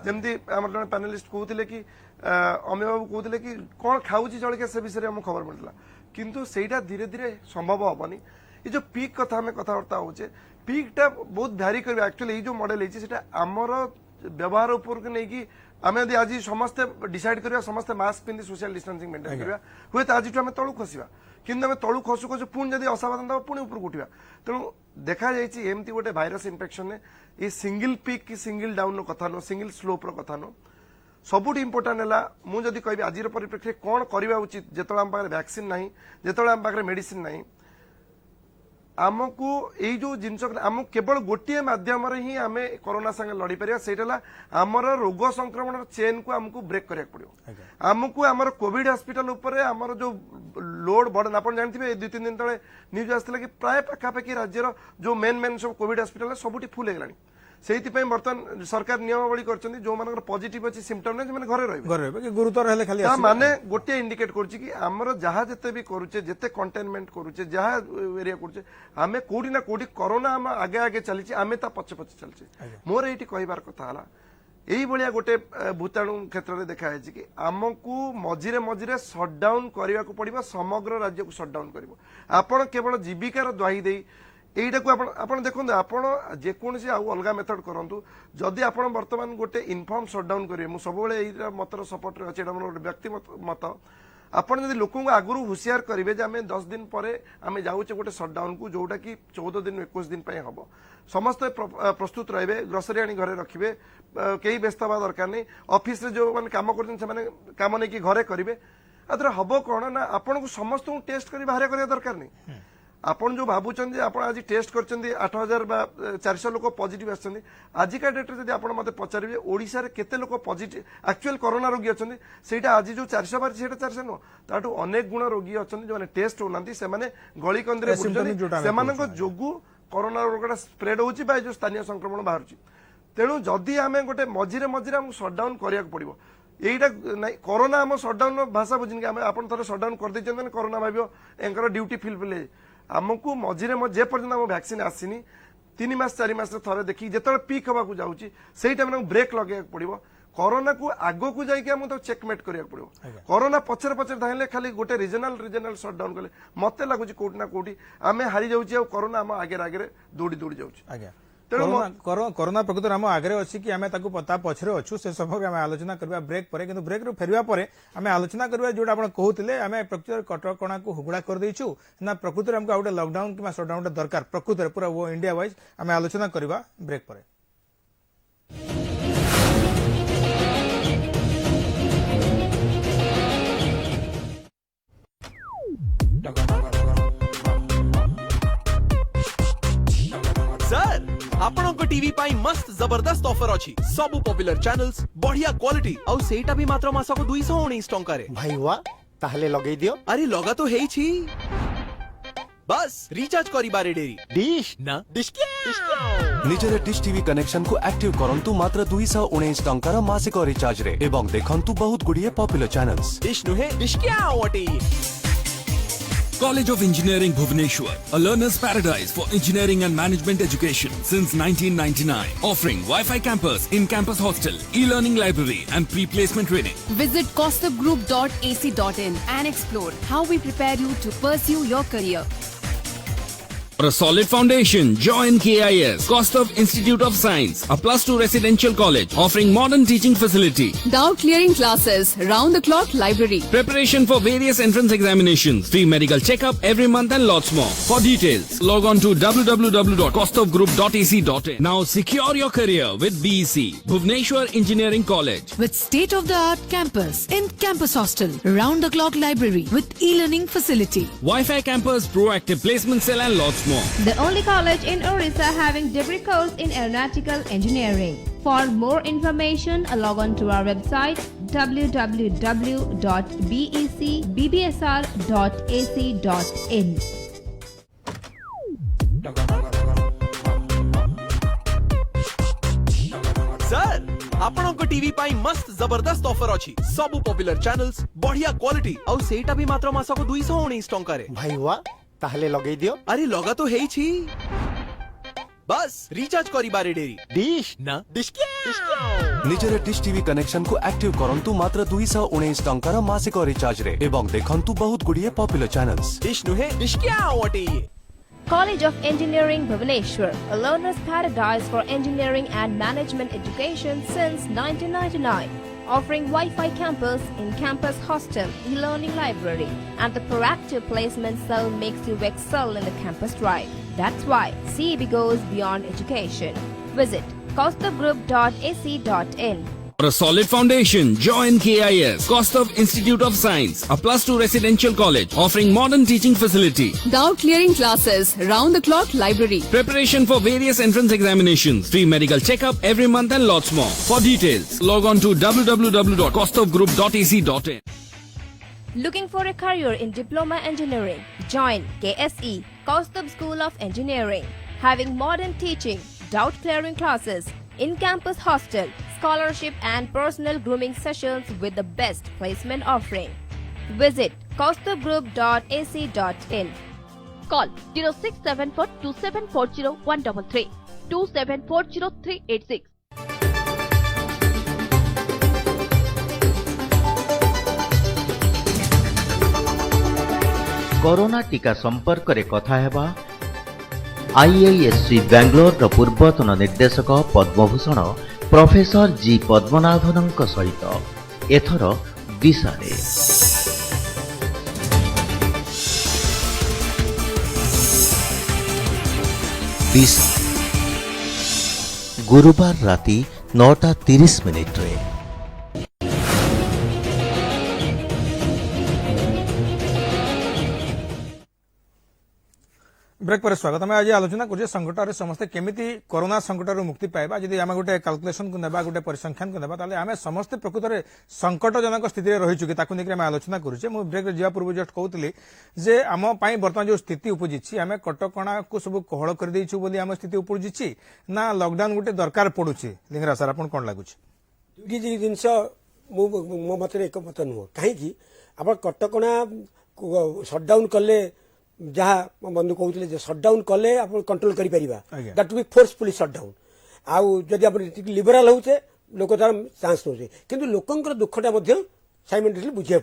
जमती आम जन पैनलिस्ट कहते कि अमित बाबू कहते कि कौन खाऊँ जलिया से विषय में खबर मिलता किंतु सेटा धीरे धीरे संभव हेनी ये जो पीक कथा आम कथबार्ता होचे पीकटा बहुत भ्यारी कर एक्चुअली जो मॉडल है आमर व्यवहार उपर नहीं कि आम यदि आज समस्ते डिसाइड करिया समस्ते मास्क पिंधि सोशल डिस्टेंसिंग मेंटेन करिया हुए तो आज आम तलू खसवा किंतु आम तलू खसु खसु पुणी जब असावधान दबा पुणी ऊपर उठा तेणु देखा जाइए एमती गोटे भाइरस इन्फेक्शन ये सिंगल पीक कि सिंगल डाउन कथा नो सिंगल स्लोप कथा नो सबुठ इंपोर्टाट है मुझे कहि आज परिप्रेक्षी कौन करवा उचित जो आम पाखे वैक्सीन ना जो आम पाखे मेडिसिन ना आमको यही जो जिनस आम केवल गोटे मध्यम ही आम कोरोना संगे लड़ी पार से आमर रोग संक्रमण चेन को आमको ब्रेक करा पड़ो आमको आमर कोविड हॉस्पिटल उपर आमर जो लोड बर्डन आप जानते 2-3 दिन तले न्यूज आसाला कि प्राय पाखापाखि राज्यर जो मेन सब कोविड हॉस्पिटल सबुठी फुल है से बर्तमान सरकार नियमावली कर जो मान पॉजिटिव अच्छी सिम्पटम नहीं घरे रहे
गुरुतर हेले खाली
माने गोटे इंडिकेट करुच्ची कि आमर जहाँ जिते भी करुचे जिते कंटेनमेंट करुचे जहाँ एरिया करुचे आमे कोठी ना कोठी कोरोना आम आगे आगे चली आमे ता पछे पछे चलचे मोर एठी कहबार कथा हला एही भलिया गोटे भूताणु क्षेत्र में देखा है कि आमको मझिरे मझिरे सटडाउन करने को पड़ो समग्र राज्य को सटडाउन कर आपण केवल जीविकार द्वाही दे এইটা আপন দেখুন আপন যেকোনসি अलग मेथड करंतु जदि आपण वर्तमान गोटे इनफॉर्म सटडाउन करिवे मु सबले एई मतर सपोर्ट रे अछि एटा मोर व्यक्तिगत मत आपण जदि लोक आगु हुसियार करेंगे जे आम 10 दिन पर आम जाऊे गोटे सटडाउन को जोटा कि 14 दिन 21 दिन हम समस्ते प्रस्तुत रहे ग्रोसरी आनी घरे रखिए कई व्यस्त हवा दरकार नहीं ऑफिस रे जो मैंने काम काम नहीं घरे करेंगे आदर हम कौन ना आपन को समस्त टेस्ट कर बाहर करने दरकार नहीं आपन जो भावुं आप आज टेस्ट कर 8000-400 लोक पॉजिटिव आछन आजिका डेट रे जदि आपण मते पचारिबे ओडिसा रे केते लोक पॉजिटिव एक्चुअल कोरोना रोगी अछन सेटा आज जो 400 बार सेटा 400 नो ताटू अनेक गुण रोगी अछन जो माने टेस्ट होनांती से माने गली कंदरे बुझन से मानको जोगु कोरोना रोगटा स्प्रेड होची बा जो स्थानीय संक्रमण बाहरची तेणु जदि आमे गोटे मझिरे मझिरे हम सटडाउन करिया पड़िबो এইটা নাই করোনা आम सटडाउन भाषा बुझिन कि आपन थोड़े सटडाउन कर देछन माने कोरोना भाबियो एंकर ड्यूटी फिल फिल आमको मझिरे जे पर्यंत आम वैक्सीन आसीनी 3 मास 4 मास थरे देखी जिते पीक हवा जाऊँगी से टाइम ब्रेक लगे पड़ो कोरोना को आग को जाकि आमको चेकमेट करा पड़ो कोरोना पचर पचर धाइले खाली गोटे रिजनल सटडाउन कले मत लगुच कोटी ना कोटी आम हारी जाऊँ कोरोना आम आगे आगे दौड़ी दौड़ी जाऊँ
कोरोना प्रकृत आम आगे अच्छी कि आम पछरे अच्छु से सब आम आलोचना करवा ब्रेक पर किंतु ब्रेक रू फेरवा पर आम आलोचना करवा जोटा आप कहते आम प्रकृत कटकणा को हुगुड़ा कर देचु ना प्रकृत में आमको गोटे लॉकडाउन कि सटडाउन दरकार प्रकृत पूरा वो इंडिया वाइज आम आलोचना करवा ब्रेक पर
सर आपनक टीवी पाई मस्त जबरदस्त ऑफर अछि सब पॉपुलर चैनल्स बढ़िया क्वालिटी और सेटा भी मात्र मासको 219 टंका रे
भाई वाह ताहले लगेई दियो
अरे लगा तो हेई छी बस रिचार्ज करी बारे डेरी
डिश
ना डिश
निजर डिश टीवी कनेक्शन को एक्टिव करंतु मात्र 219 टंकार मासिक रिचार्ज रे एवं देखंतु बहुत गुड़िए पॉपुलर चैनल्स
डिश नुहे डिश क्या वाटे
College of Engineering Bhubaneswar, a learner's paradise for engineering and management education since 1999, offering Wi-Fi campus, in-campus hostel, e-learning library and pre-placement training.
Visit costofgroup.ac.in and explore how we prepare you to pursue your career.
For a solid foundation, join KIS, Kostov Institute of Science, a +2 residential college offering modern teaching facility.
Doubt clearing classes, round the clock library.
Preparation for various entrance examinations, free medical checkup every month and lots more. For details, log on to www.kostovgroup.ac.in. Now secure your career with BEC, Bhubaneswar Engineering College.
With state-of-the-art campus, in-campus hostel, round-the-clock library with e-learning facility.
Wi-Fi campus, proactive placement cell and lots more.
The only college in Orissa having degree course in aeronautical engineering. For more information, log on to our website www.becbbsr.ac.in.
आपणक टीवी पाई मस्त जबरदस्त ऑफर अछि सब पॉपुलर चैनल्स बढ़िया क्वालिटी और सेटा भी मात्र मासको 219 टंका रे
भाई हुआ ताहले लगेई दियो
अरे लगा तो है छी बस रिचार्ज करी बारे डेरी
डिश
ना
निजर डिश टीवी कनेक्शन को एक्टिव करंतु मात्र 219 टंकार मासिक रिचार्ज रे एवं देखंतु बहुत गुड़िए पॉपुलर चैनल्स
डिश नुहे डिश क्या वाटे ये
College of Engineering Bhubaneswar, a learner's paradise for engineering and management education since 1999, offering Wi-Fi campus, in-campus hostel, e-learning library, and the proactive placement cell makes you excel in the campus drive. That's why CEB goes beyond education. Visit kaustubgroup.ac.in.
For a solid foundation, join KIS, Kostov Institute of Science, a +2 residential college offering modern teaching facility.
Doubt clearing classes, round the clock library.
Preparation for various entrance examinations, free medical checkup every month and lots more. For details, log on to www.kostovgroup.ac.in.
Looking for a career in diploma engineering? Join KSE, Kaustubh School of Engineering, having modern teaching, doubt clearing classes, in-campus hostel, scholarship and personal grooming sessions with the best placement offering. Visit kaustubgroup.ac.in.
Call 0674 2740 133 2740 386.
Corona टीका संपर्क रे कथा हेबा आईआईएससी बेंगलोर पूर्वतन निर्देशक पद्मभूषण प्रोफेसर जी पद्मनाभन सहित एथर दिशारे गुरुवार राति 9:30 रे
ब्रेक पर स्वागत आम आज आलोचना करुचे संकट समस्ते केमिति कोरोना संकट मुक्ति पाइबा जदि आम गोटे कैलकुलेशन को नेबा गोटे परिसंख्यान को नेबा ताले आमे समस्ते प्रकृत में संकटजनक स्थिति में रही ताकू लेकिन आम आलोचना करुचे मु ब्रेक जा पूर्व जस्ट कहूली जे आम बर्तमान जो स्थिति उपजी आम कटकणा को सब कोहल कर देइछु बोली आम स्थिति उपजी ना लॉकडाउन गोटे दरकार पड़ुछि लिंगराज सर आपन कोन लागुछि
दुटी जिनस मो मत एक मत नुह कहीं आप कटकणा सटडाउन कले जहाँ बंधु कहते सटडाउन कले आप कंट्रोल कर that to be forcefully shut down आउ जदि आप लिबराल होचे लोक तार चांस नौचे किंतु लोकंकर दुखटा साइमेंटली बुझा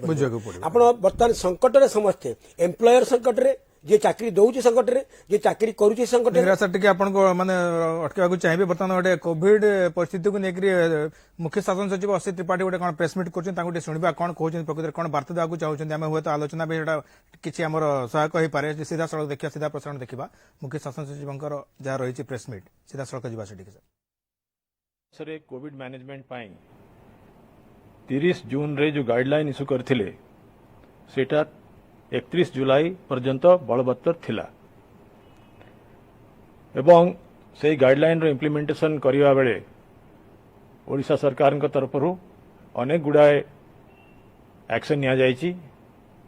आप बर्तमान संकट समस्ते एम्प्लॉयर संकट रे जे चाकरी दौचे संकट रे जे चाकरी करूचे संकट रे
सर टिके आपन को माने अटकेबा चाहिए बर्तमान गोटे कोविड परिस्थिति को लेकर मुख्य शासन सचिव असित त्रिपाठी गोटे कौन प्रेसमिट कर शुणा कौन कहते प्रकृति कौन बार्ता देवा चाहते आम हुए आलोचना भी किसी आम सहायक हो पारे सीधा सड़क देखा सीधा प्रसारण देखा मुख्य शासन सचिव जहाँ रही प्रेसमिट सीधा सड़क जा
सर कोविड मैनेजमेंट 30 जून रे जो गाइडलाइन इश्यू करथिले सेटा 31 जुलाई पर्यंत बलवत्तर थिला एवं से गाइडलाइन रो इम्प्लीमेंटेशन करिवा बेले ओडिशा सरकार तरफ अनेक गुड़ाए एक्शन निया जायछि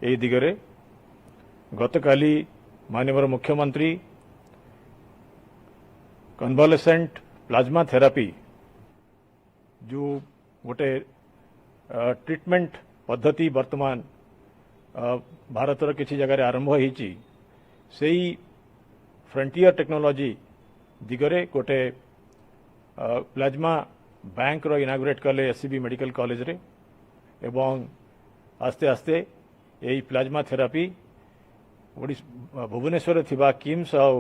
एई दिगरे गतकाली माननीय मुख्यमंत्री कन्वालेसेंट प्लाज्मा थेरापी जो गोटे ट्रीटमेंट पद्धति वर्तमान भारतर किसी जगह आरंभ होती से फ्रंटियर टेक्नोलॉजी दिगरे गोटे प्लाज्मा बैंक रो इनागुरेट कले एससीबी मेडिकल कॉलेज रे एवं आस्ते आस्ते यही प्लाज्मा थेरापी भुवनेश्वर थिबा किम्स आउ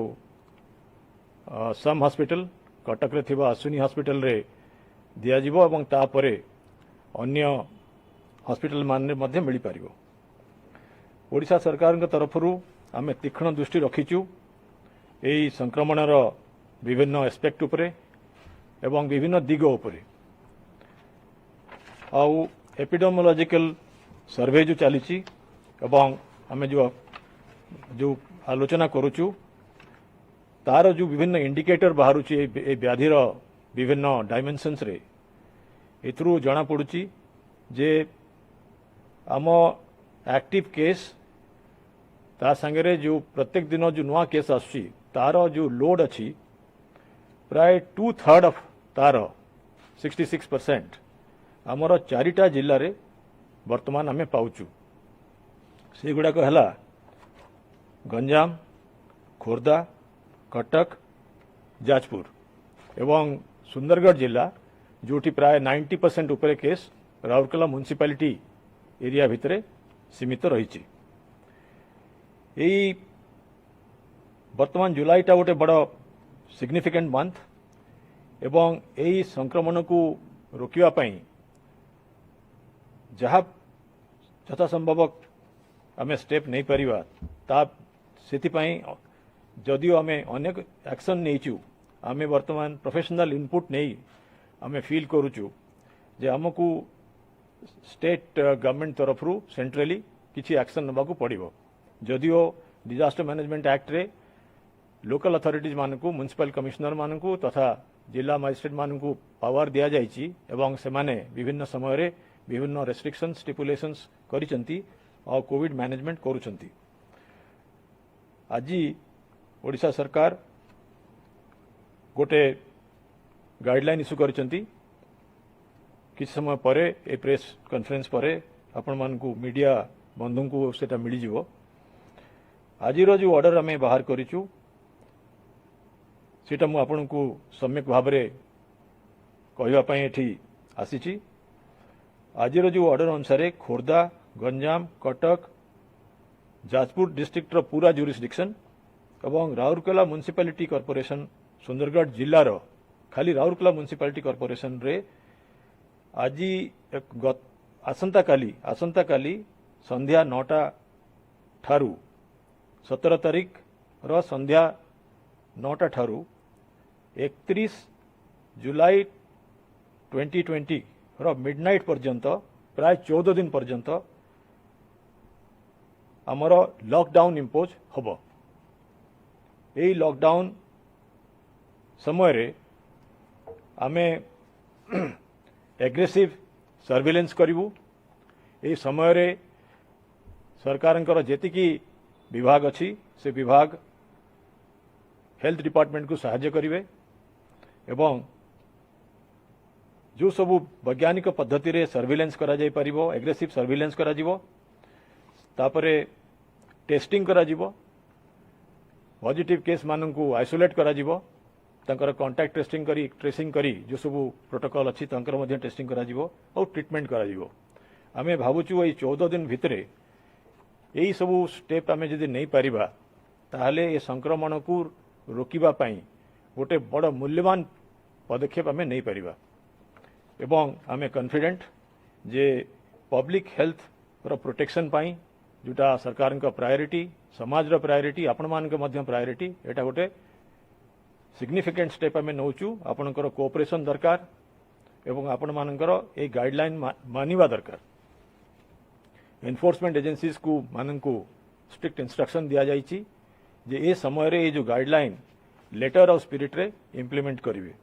सम हॉस्पिटल कटक रे थिबा अश्विनी हॉस्पिटल रे दिया जिवो एवं तापरे अन्य हॉस्पिटल मान मध्ये मिल पारिबो ओडिशा सरकार तरफ आम तीक्ष्ण दृष्टि रखीचु यही संक्रमणर विभिन्न एस्पेक्ट उपरे एवं विभिन्न दिग उपरे आउ एपिडेमियोलॉजिकल सर्वे जो चली एवं आम जो आलोचना करुचु तार जो विभिन्न इंडिकेटर बाहर व्याधिर विभिन्न डायमेंशन्स रे एथरू जना पड़ुची जे आम एक्टिव केस ता संगे जो प्रत्येक दिन जो नुआ केस आसुची तार जो लोड अच्छी प्राय 2/3 ऑफ तार 66% आमर 4टा जिल्ला रे वर्तमान आमे पाउचु से गुड़ाक है गंजाम खोर्धा कटक जाजपुर एवं सुंदरगढ़ जिला जोटी प्राय 90% उपरे केस राउरकेला म्युनिसिपालिटी एरिया भितरे सीमित रही। वर्तमान जुलाईटा गोटे बड़ सिग्निफिकेंट मंथ एवं यही संक्रमण को रोकिबा पई जहाँ यथा संभव आमे स्टेप नहीं परिबा ता सेतिपई जदियो आमे अनेक एक्शन नेचु आमे वर्तमान प्रोफेशनल इनपुट नहीं आमे फील करूचु जे हमकू स्टेट गवर्नमेंट तरफ सेंट्रली किसी एक्शन नबाकू पड़िबो जदियो डिजास्टर मैनेजमेंट एक्ट रे लोकल अथॉरिटीज मानकू म्युनिसिपल कमिश्नर मानकू तथा जिला मजिस्ट्रेट मानकू पावर दिया जाइछि एवं सेमाने विभिन्न समय रे विभिन्न रेस्ट्रिक्शंस स्टिपुलेशंस करिसंती और कोविड मैनेजमेंट करूछंती। आज ओडिशा सरकार गोटे गाइडलाइन इश्यू करिसंती किछ समय परे ए प्रेस कॉन्फ्रेंस परे आपण मानकू मीडिया बंधु को सेटा मिली जिवो। आज जो ऑर्डर आमे बाहर करिचु सेटा मु आपण को सम्यक भाव रे कहवा पई एठी आसीची। आज जो ऑर्डर अनुसार खोर्धा गंजाम कटक जाजपुर डिस्ट्रिक्ट रो पूरा जुरिस्डिक्शन एवं राउरकेला म्युनिसिपालिटी कॉर्पोरेशन सुंदरगढ़ जिल्लार खाली राउरकेला म्युनिसिपालिटी कॉर्पोरेशन रे आज आसंता काली संध्या 9टा ठारू 17 तारीख रो संध्या 9टा ठारू 31 जुलाई 2020 रो मिडनाइट पर्यंत प्राय 14 दिन पर्यंत आमर लॉकडाउन इम्पोज हबो। यही लॉकडाउन समय रे आमे एग्रेसिव सर्विलेंस करिवु। यही समय रे सरकारंकर जेतिकी विभाग अछि से विभाग हेल्थ डिपार्टमेंट को सहायता करिवे एवं जो सबू वैज्ञानिक पद्धति रे सर्विलेंस करा जाय परिबो एग्रेसिव सर्विलेंस करा जिवो तापरे टेस्टिंग करा जिवो पॉजिटिव केस माननकू आइसोलेट करा जिवो तंकर कांटेक्ट ट्रेसिंग करी जो सबू प्रोटोकॉल अछि तंकर मध्ये टेस्टिंग करा जिवो और ट्रीटमेंट करा जिवो। आमे भाबुचु एई 14 दिन भितरे एई सबू स्टेप आमे जदि नहीं परिबा ताहले ए संक्रमण को रोकिबा पई गोटे बड़ मूल्यवान पदक्षेप आमे नहीं परिबा एवं आमे कॉन्फिडेंट जे पब्लिक हेल्थ रो प्रोटेक्शन पाई जोटा सरकार का प्रायोरिटी समाज रो प्रायोरिटी आपण मान के मध्य प्रायोरिटी एटा गोटे सिग्निफिकेंट स्टेप आमे नौचु आपणकर कोऑपरेशन दरकार एवं आपण मानकर ए गाइडलाइन मानिबा दरकार। एनफोर्समेंट एजेंसीज को माननकू स्ट्रिक्ट इंस्ट्रक्शन दिया जाइछि जे ए समय रे ए जो गाइडलाइन लेटर ऑफ स्पिरिट रे इंप्लीमेंट करिवे।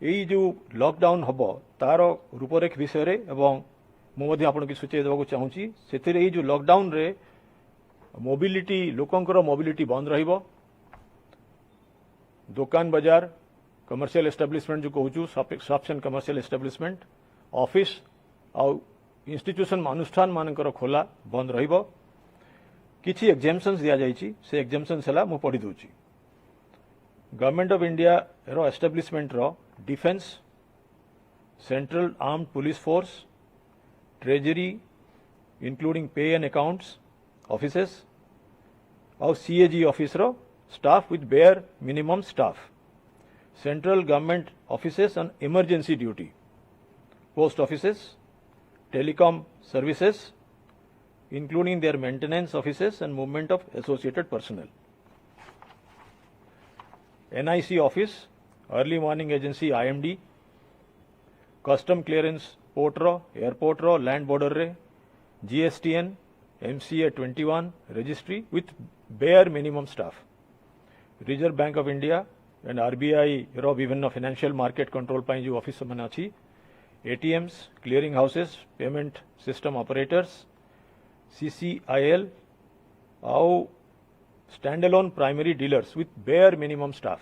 यही जो लॉकडाउन हबो तार रूपरेख विषय रे एवं मुझे आपन की सूचना देवाक चाहूँगी से जो लॉकडाउन रे मोबिलिटी लोकंकर मोबिलिटी बंद रहिबो दुकान बाजार कमर्शियल एस्टाब्लिशमेंट जो कहूँ shops and commercial establishment office आउ इंस्टीट्यूशन अनुष्ठान मानकर खोला बंद रहिबो। किछि एग्जेम्पशंस दिया जाइछि से एग्जेम्पशंस हला मु पढ़ी दउछि। गवर्नमेंट ऑफ इंडिया रो एस्टाब्लिशमेंट रो defence central armed police force treasury including pay and accounts offices और CAG ऑफिस रो staff with bare minimum staff central government offices on emergency duty post offices telecom services including their maintenance offices and movement of associated personnel. NIC office, early morning agency IMD, custom clearance port ro, airport ro, land border re, GSTN, MCA 21 registry with bare minimum staff. Reserve Bank of India and RBI ro विभिन्न financial market control पाई जो office मन अछि, ATMs, clearing houses, payment system operators, CCIL और stand alone primary dealers with bare minimum staff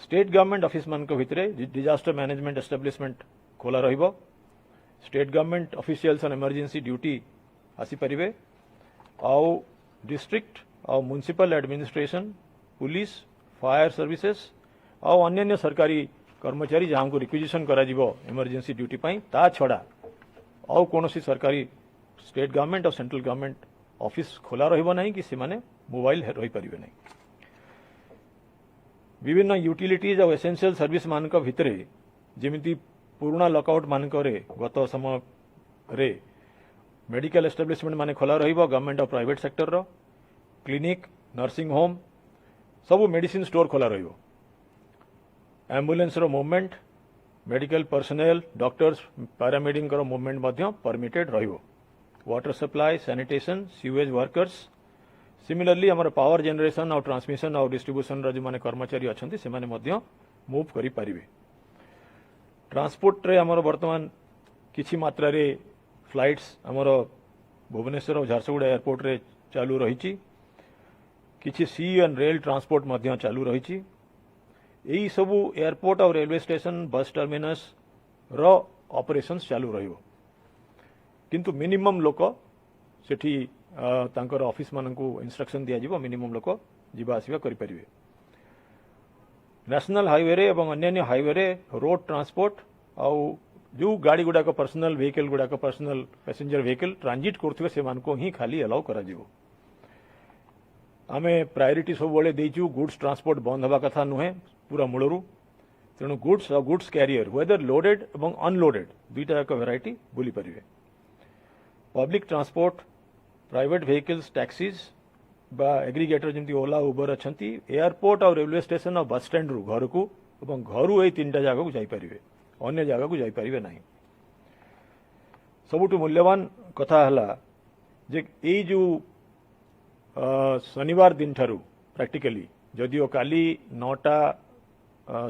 state government office मान भितर डिजास्टर मैनेजमेंट एस्टाब्लिशमेंट खोला रहिबो state government officials on emergency duty आसी परिबे आउ डिस्ट्रिक्ट आउ municipal administration police fire services आउ अन्य सरकारी कर्मचारी जहां को रिक्विजिशन करा जिवो इमरजेंसी ड्यूटी पाई ता छड़ा आउ कोनोसी सरकारी स्टेट गवर्नमेंट और सेंट्रल गवर्नमेंट ऑफिस खोला रहिबो नहीं कि से माने मोबाइल रही परिबे नहीं विभिन्न यूटिलिटीज और एसेंशियल सर्विस मान भितर जेमिति पुराना लॉकआउट मान गत समय रे मेडिकल एस्टाब्लिशमेंट माने खोला रहिबो गवर्नमेंट और प्राइवेट सेक्टर रो क्लिनिक नर्सिंग होम सबू मेडिसिन स्टोर खोला रहिबो एम्बुलेंस रो movement medical personnel doctors paramedic रो मूवमेंट मध्य परमिटेड रहिबो water supply sanitation sewage workers similarly आमर पावर जनरेशन और ट्रांसमिशन और डिस्ट्रीब्यूशन जो माने कर्मचारी अच्छा से मूव करि परिबे ट्रांसपोर्ट रे आमर वर्तमान किछि मात्रा रे फ्लाइट्स आमर भुवनेश्वर और झारसुगुड़ा एयरपोर्ट रे चालू रही किछि सी एंड रेल ट्रांसपोर्ट मध्य चालू रही यही सबू एयरपोर्ट और रेलवे स्टेशन बस टर्मिनस रो ऑपरेशंस चालू रहिबो किंतु मिनिमम लोक सेठी तांकर ऑफिस मानकू इंस्ट्रक्शन दिया जिवो मिनिमम लोक जीवा आसीबा करि परिबे नेशनल हाईवे रे एवं अन्य हाईवे रे रोड ट्रांसपोर्ट आउ जो गाड़ी गुड़ाक पर्सनल व्हीकल गुड़ाक पर्सनल पैसेंजर व्हीकल ट्रांजिट करथुवे से मानको ही खाली अलाउ करा जिवो आमे प्रायोरिटी सब बेले देइचु गुड्स ट्रांसपोर्ट बंद हवा कथा नुहे पूरा मूलरू तेणु गुड्स और गुड्स कैरियर वेदर लोडेड एवं अनलोडेड दुईटा जाक वेराइटी बुली परिबे public transport private vehicles taxis बा एग्रीगेटर जमती ओला उबर अच्छी एयरपोर्ट और रेलवे स्टेशन और बस स्टैंड रु घर को घरू यही तीन जगह को जापारे अन्य जगह को जापारे ना सबुठ मूल्यवान कथा है जे यही जो शनिवार दिन ठारू प्रैक्टिकली जदिओ काली 9टा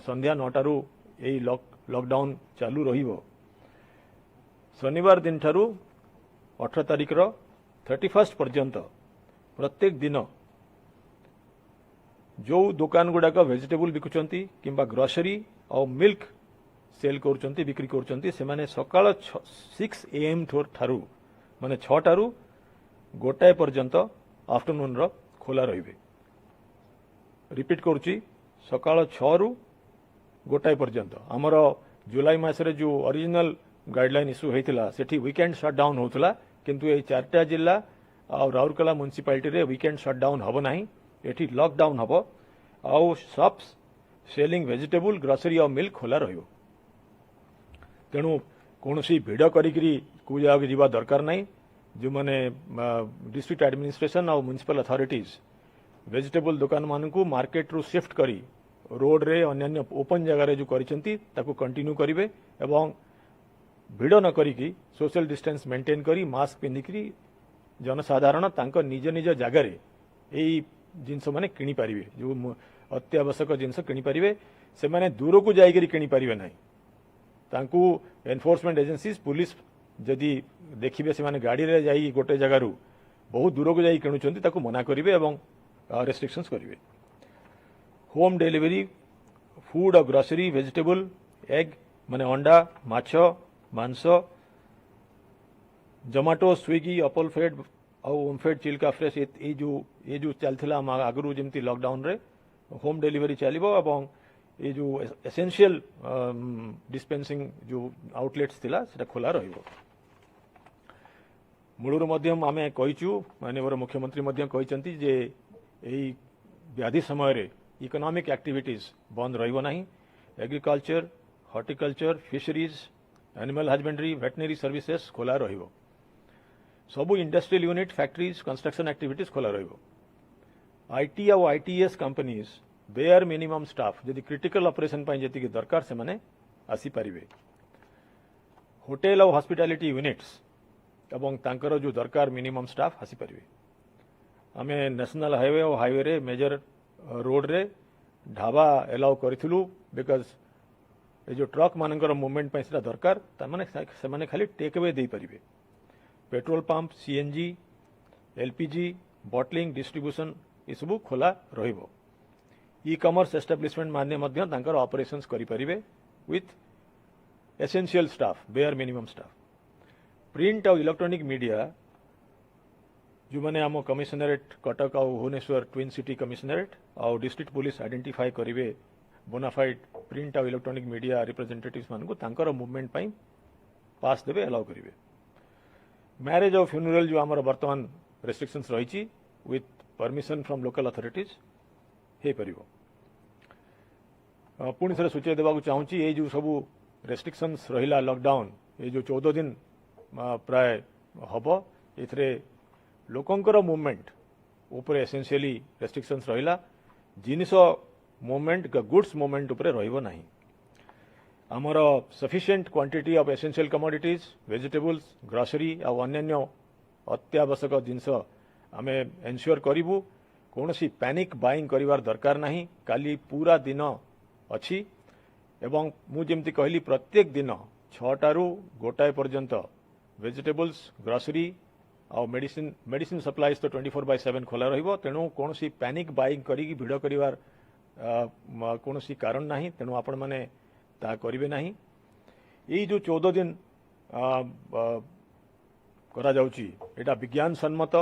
संध्या 9टारू यही लॉकडाउन चालू रहिबो शनिवार दिन ठारू 18 तारिख रो 31 पर्यंत प्रत्येक दिन जो दुकान गुड़ाक वेजिटेबल बिकुचंती किंबा ग्रोसरी और मिल्क सेल करुचंती बिक्री करुचंती से माने सकाळ 6 AM ठारू माने 6टारू गोटाए पर्यंत आफ्टरनून रो खोला रहिबे रिपीट करुची सकाळ 6 रु गोटाए पर्यंत आमर जुलाई मासरे जो ओरिजिनल गाइडलाइन इश्यू होता सेठी वीकेंड शटडाउन होता किंतु ये 4टा जिला और राउरकेला म्युनिसिपालिटी रे वीकेंड शटडाउन हबो नाही एठी लॉकडाउन हबो आउ शॉप्स सेलिंग वेजिटेबल ग्रोसरी और मिल्क खोला रहिबो तेणु कोनोसी भिड़ करिकरी को जाग जीवा दरकार नाही जो माने डिस्ट्रिक्ट एडमिनिस्ट्रेशन और म्युनिसिपल अथॉरिटीज वेजिटेबल दुकान मानकू मार्केट रु शिफ्ट करी रोड रे अन्य ओपन जगह रे जो करिसंती ताकू कंटिन्यू करिवे एवं भिड़ न करिकी सोशल डिस्टेंस मेंटेन करी मास्क पिंधिकी जनसाधारण तांको निज निज जगह रे एई जिनस माने किनी पारिबे जो अत्यावश्यक जिनस किनी पारिबे से माने दूर को जाइकरी किनी पारिबे नाही तांकू एनफोर्समेंट एजेंसीज पुलिस जदि देखिबे से माने गाड़ी रे जाई गोटे जगह रु बहुत दूर को जाई किनुचंती ताकू मना करिवे एवं रेस्ट्रिक्शंस करिवे होम डिलीवरी फूड और ग्रोसरी वेजिटेबल एग माने अंडा माछ मांस जोमाटो स्विगी अपल फेड और ओमफेड चिल्का फ्रेश ये जो चलता आगु जमी लॉकडाउन रे होम डिलीवरी चलो एवं ये जो एसेंशियल डिस्पेंसिंग जो आउटलेट्स थिला सेटा खोला रहिबो मूलरू मध्यम आमे कहिचु माननीय मुख्यमंत्री मध्यम कहिसंती जे एई व्याधि समय रे इकोनॉमिक एक्टिविटीज बंद रहिबो नाही agriculture horticulture fisheries animal husbandry veterinary services खोला रहिबो सबू industrial unit factories construction activities खोला रहिबो आईटी और ITES companies their minimum staff जदि क्रिटिकल ऑपरेशन पाई जति दरकार से माने आसी परिबे होटेल और हॉस्पिटैलिटी यूनिट्स एवं तांकर जो दरकार मिनिमम स्टाफ आसी परिबे आमे नेशनल हाईवे और हाईवे रे मेजर रोड रे ढाबा एलाउ करिथिलु बिकॉज ये जो ट्रक मानकर मूवमेंट पाई सेटा दरकार तामाने से माने खाली टेक अवे दे परिबे petrol pump CNG LPG bottling distribution ये सब खोला रहिबो ई कमर्स एस्टाब्लिशमेंट माने मध्य तांकर ऑपरेशंस करि परिबे with essential staff bare minimum staff print और इलेक्ट्रॉनिक मीडिया जो मैंने आम कमिशनरेट कटक और भुवनेश्वर ट्विन सिटी कमिशनरेट और डिस्ट्रिक्ट पुलिस आइडेंटिफाई करेंगे बोनाफाइड प्रिंट और इलेक्ट्रॉनिक मीडिया रिप्रेजेंटेटिव्स मानक तांकर मूवमेंट पाई पास देवे अलाउ करेंगे मैरिज और फ्यूनरल जो आमर वर्तमान रेस्ट्रिक्शंस रही with permission from local authorities हे परिबो पुणी थरे सूचय देवाक चाहूँगी ये जो सब रेस्ट्रिक्शंस रहिला लॉकडाउन ये जो 14 दिन प्राय हब एथरे लोकंकर मूवमेंट ऊपर एसेंशियली रेस्ट्रिक्शंस रहिला जिनिस मूवमेंट गुड्स मूवमेंट ऊपर रहिबो नाही आमर sufficient quantity of essential commodities vegetables grocery और अन्य अत्यावश्यक जिनस आमे एनश्योर करिवु कौनसी पैनिक बाइंग करिवार दरकार नाही काली पूरा दिन अछि एवं मु जेमति कहली प्रत्येक दिन 6 रु गोटाए पर्यंत वेजिटेबल्स ग्रोसरी और मेडिसिन सप्लाईज तो 24/7 खोला रहिबो तेणु कौनसी पैनिक बाइंग करी भिड़ करिवार कौनसी कारण नाही तेणु आपण माने ता करिवे नाही एई जो 14 दिन करा जाउची एटा विज्ञान सम्मत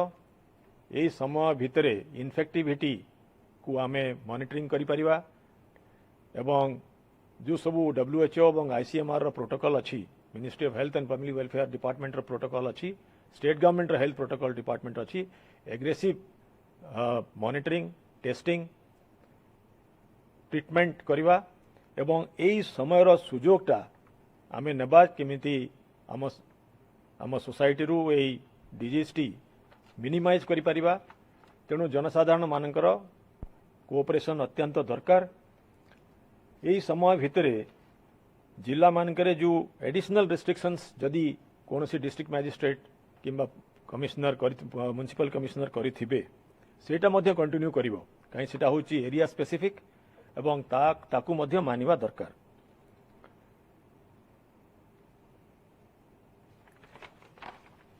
एई समय भितरे इन्फेक्टिविटी को आमे मॉनिटरिंग करि परिबा एवं जो सबू WHO और ICMR प्रोटोकॉल अच्छी ministry of health and family welfare department protocol अच्छी state government health protocol department अच्छी एग्रेसिव मॉनिटरिंग टेस्टिंग ट्रीटमेंट करवा एवं यही समयर सुजोगटा आमे नेबा केमिति आम सोसाइटी रू एई डिजीज टी मिनिमाइज करि परिबा तेणु जनसाधारण मानकर कोऑपरेशन अत्यंत दरकार यही समय भितरे जिला मानकरे जो एडिशनल रेस्ट्रिक्शंस जदि कौन सी डिस्ट्रिक्ट मैजिस्ट्रेट किंबा कमिश्नर म्युनिसिपल कमिश्नर करिथिबे सेटा मध्य कंटिन्यू करिवो काई सेटा होची एरिया स्पेसिफिक एवं ताकू मध्य मानिबा दरकार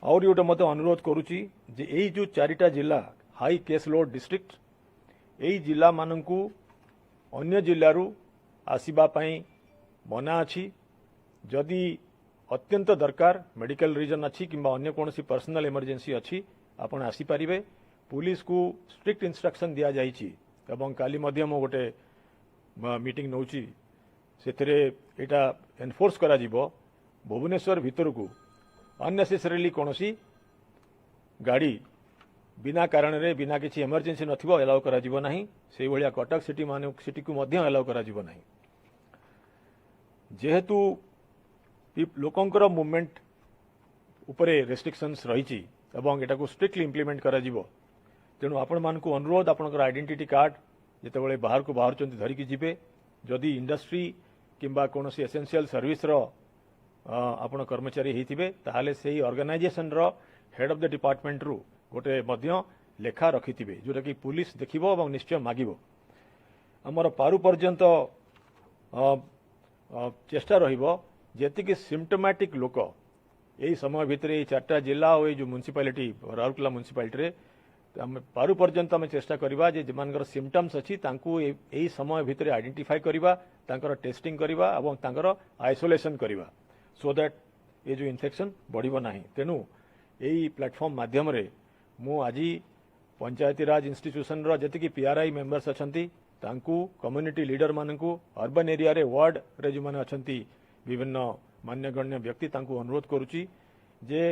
और योटा मत अनुरोध करूची जे एई जो 4टा जिला हाई केस लोड डिस्ट्रिक्ट एई जिला मानकू अन्य जिल्लारू आसीबा पाई मना अच्छी जदि अत्यंत दरकार मेडिकल रीजन अच्छी किंबा अन्य कौन सी पर्सनल इमरजेंसी अच्छी आपण आसी पारिबे पुलिस को स्ट्रिक्ट इंस्ट्रक्शन दिया जाइछि एवं काली मध्य मो गोटे मीटिंग नौची सेथिरे एटा एनफोर्स करा जिवो भुवनेश्वर भितर को अननेसेसरीली कौनसी गाड़ी बिना कारण रे बिना किसी इमरजेंसी नथिबो अलाउ करा जिवो नाही से भलिया कटक सिटी को मध्य अलाउ करा जिवो नाही जेहेतु लोकंकर मूवमेंट उपरे रेस्ट्रिक्शंस रही एवं एटा को स्ट्रिक्टली इंप्लीमेंट करा जिवो तेणु आपण मानकु अनुरोध आपनकर आइडेंटिटी कार्ड जेतेबेले बाहर को बाहर चंती धरिकी जिबे जदि इंडस्ट्री किंबा कोनोसी एसेंशियल सर्विस रो आपण कर्मचारी हेतिबे ताहाले सेही ऑर्गेनाइजेशन रो हेड ऑफ द डिपार्टमेंट रु गोटे मध्य लेखा रखिथिबे जोटा कि पुलिस देखिबो एवं निश्चय मागिबो हमर पारु पर्यंत चेष्टा रहिबो जेतिकी सिम्पटोमैटिक लोक यही समय भितर 4टा जिला और जो म्युनिसिपालिटी राउरकेला म्युनिसिपालिटी रे पारु पर्यंत आम चेष्टा करवा जे जमानकर सिम्पटम्स अच्छी तांकू यही समय भितर आइडेंटिफाई करवा तांकर टेस्टिंग करवा एवं तांकर आइसोलेशन करवा सो दैट ये जो इन्फेक्शन बढ़िबो नाही तेणु यही प्लेटफॉर्म माध्यम रे मु आज पंचायती राज इंस्टीट्यूशन रो जति PRI मेंबर्स अछंती तांकू कम्युनिटी लीडर मानकू अर्बन एरिया रे वार्ड रे जो माने अछंती विभिन्न मान्यगण्य व्यक्ति तांकू अनुरोध करूची जे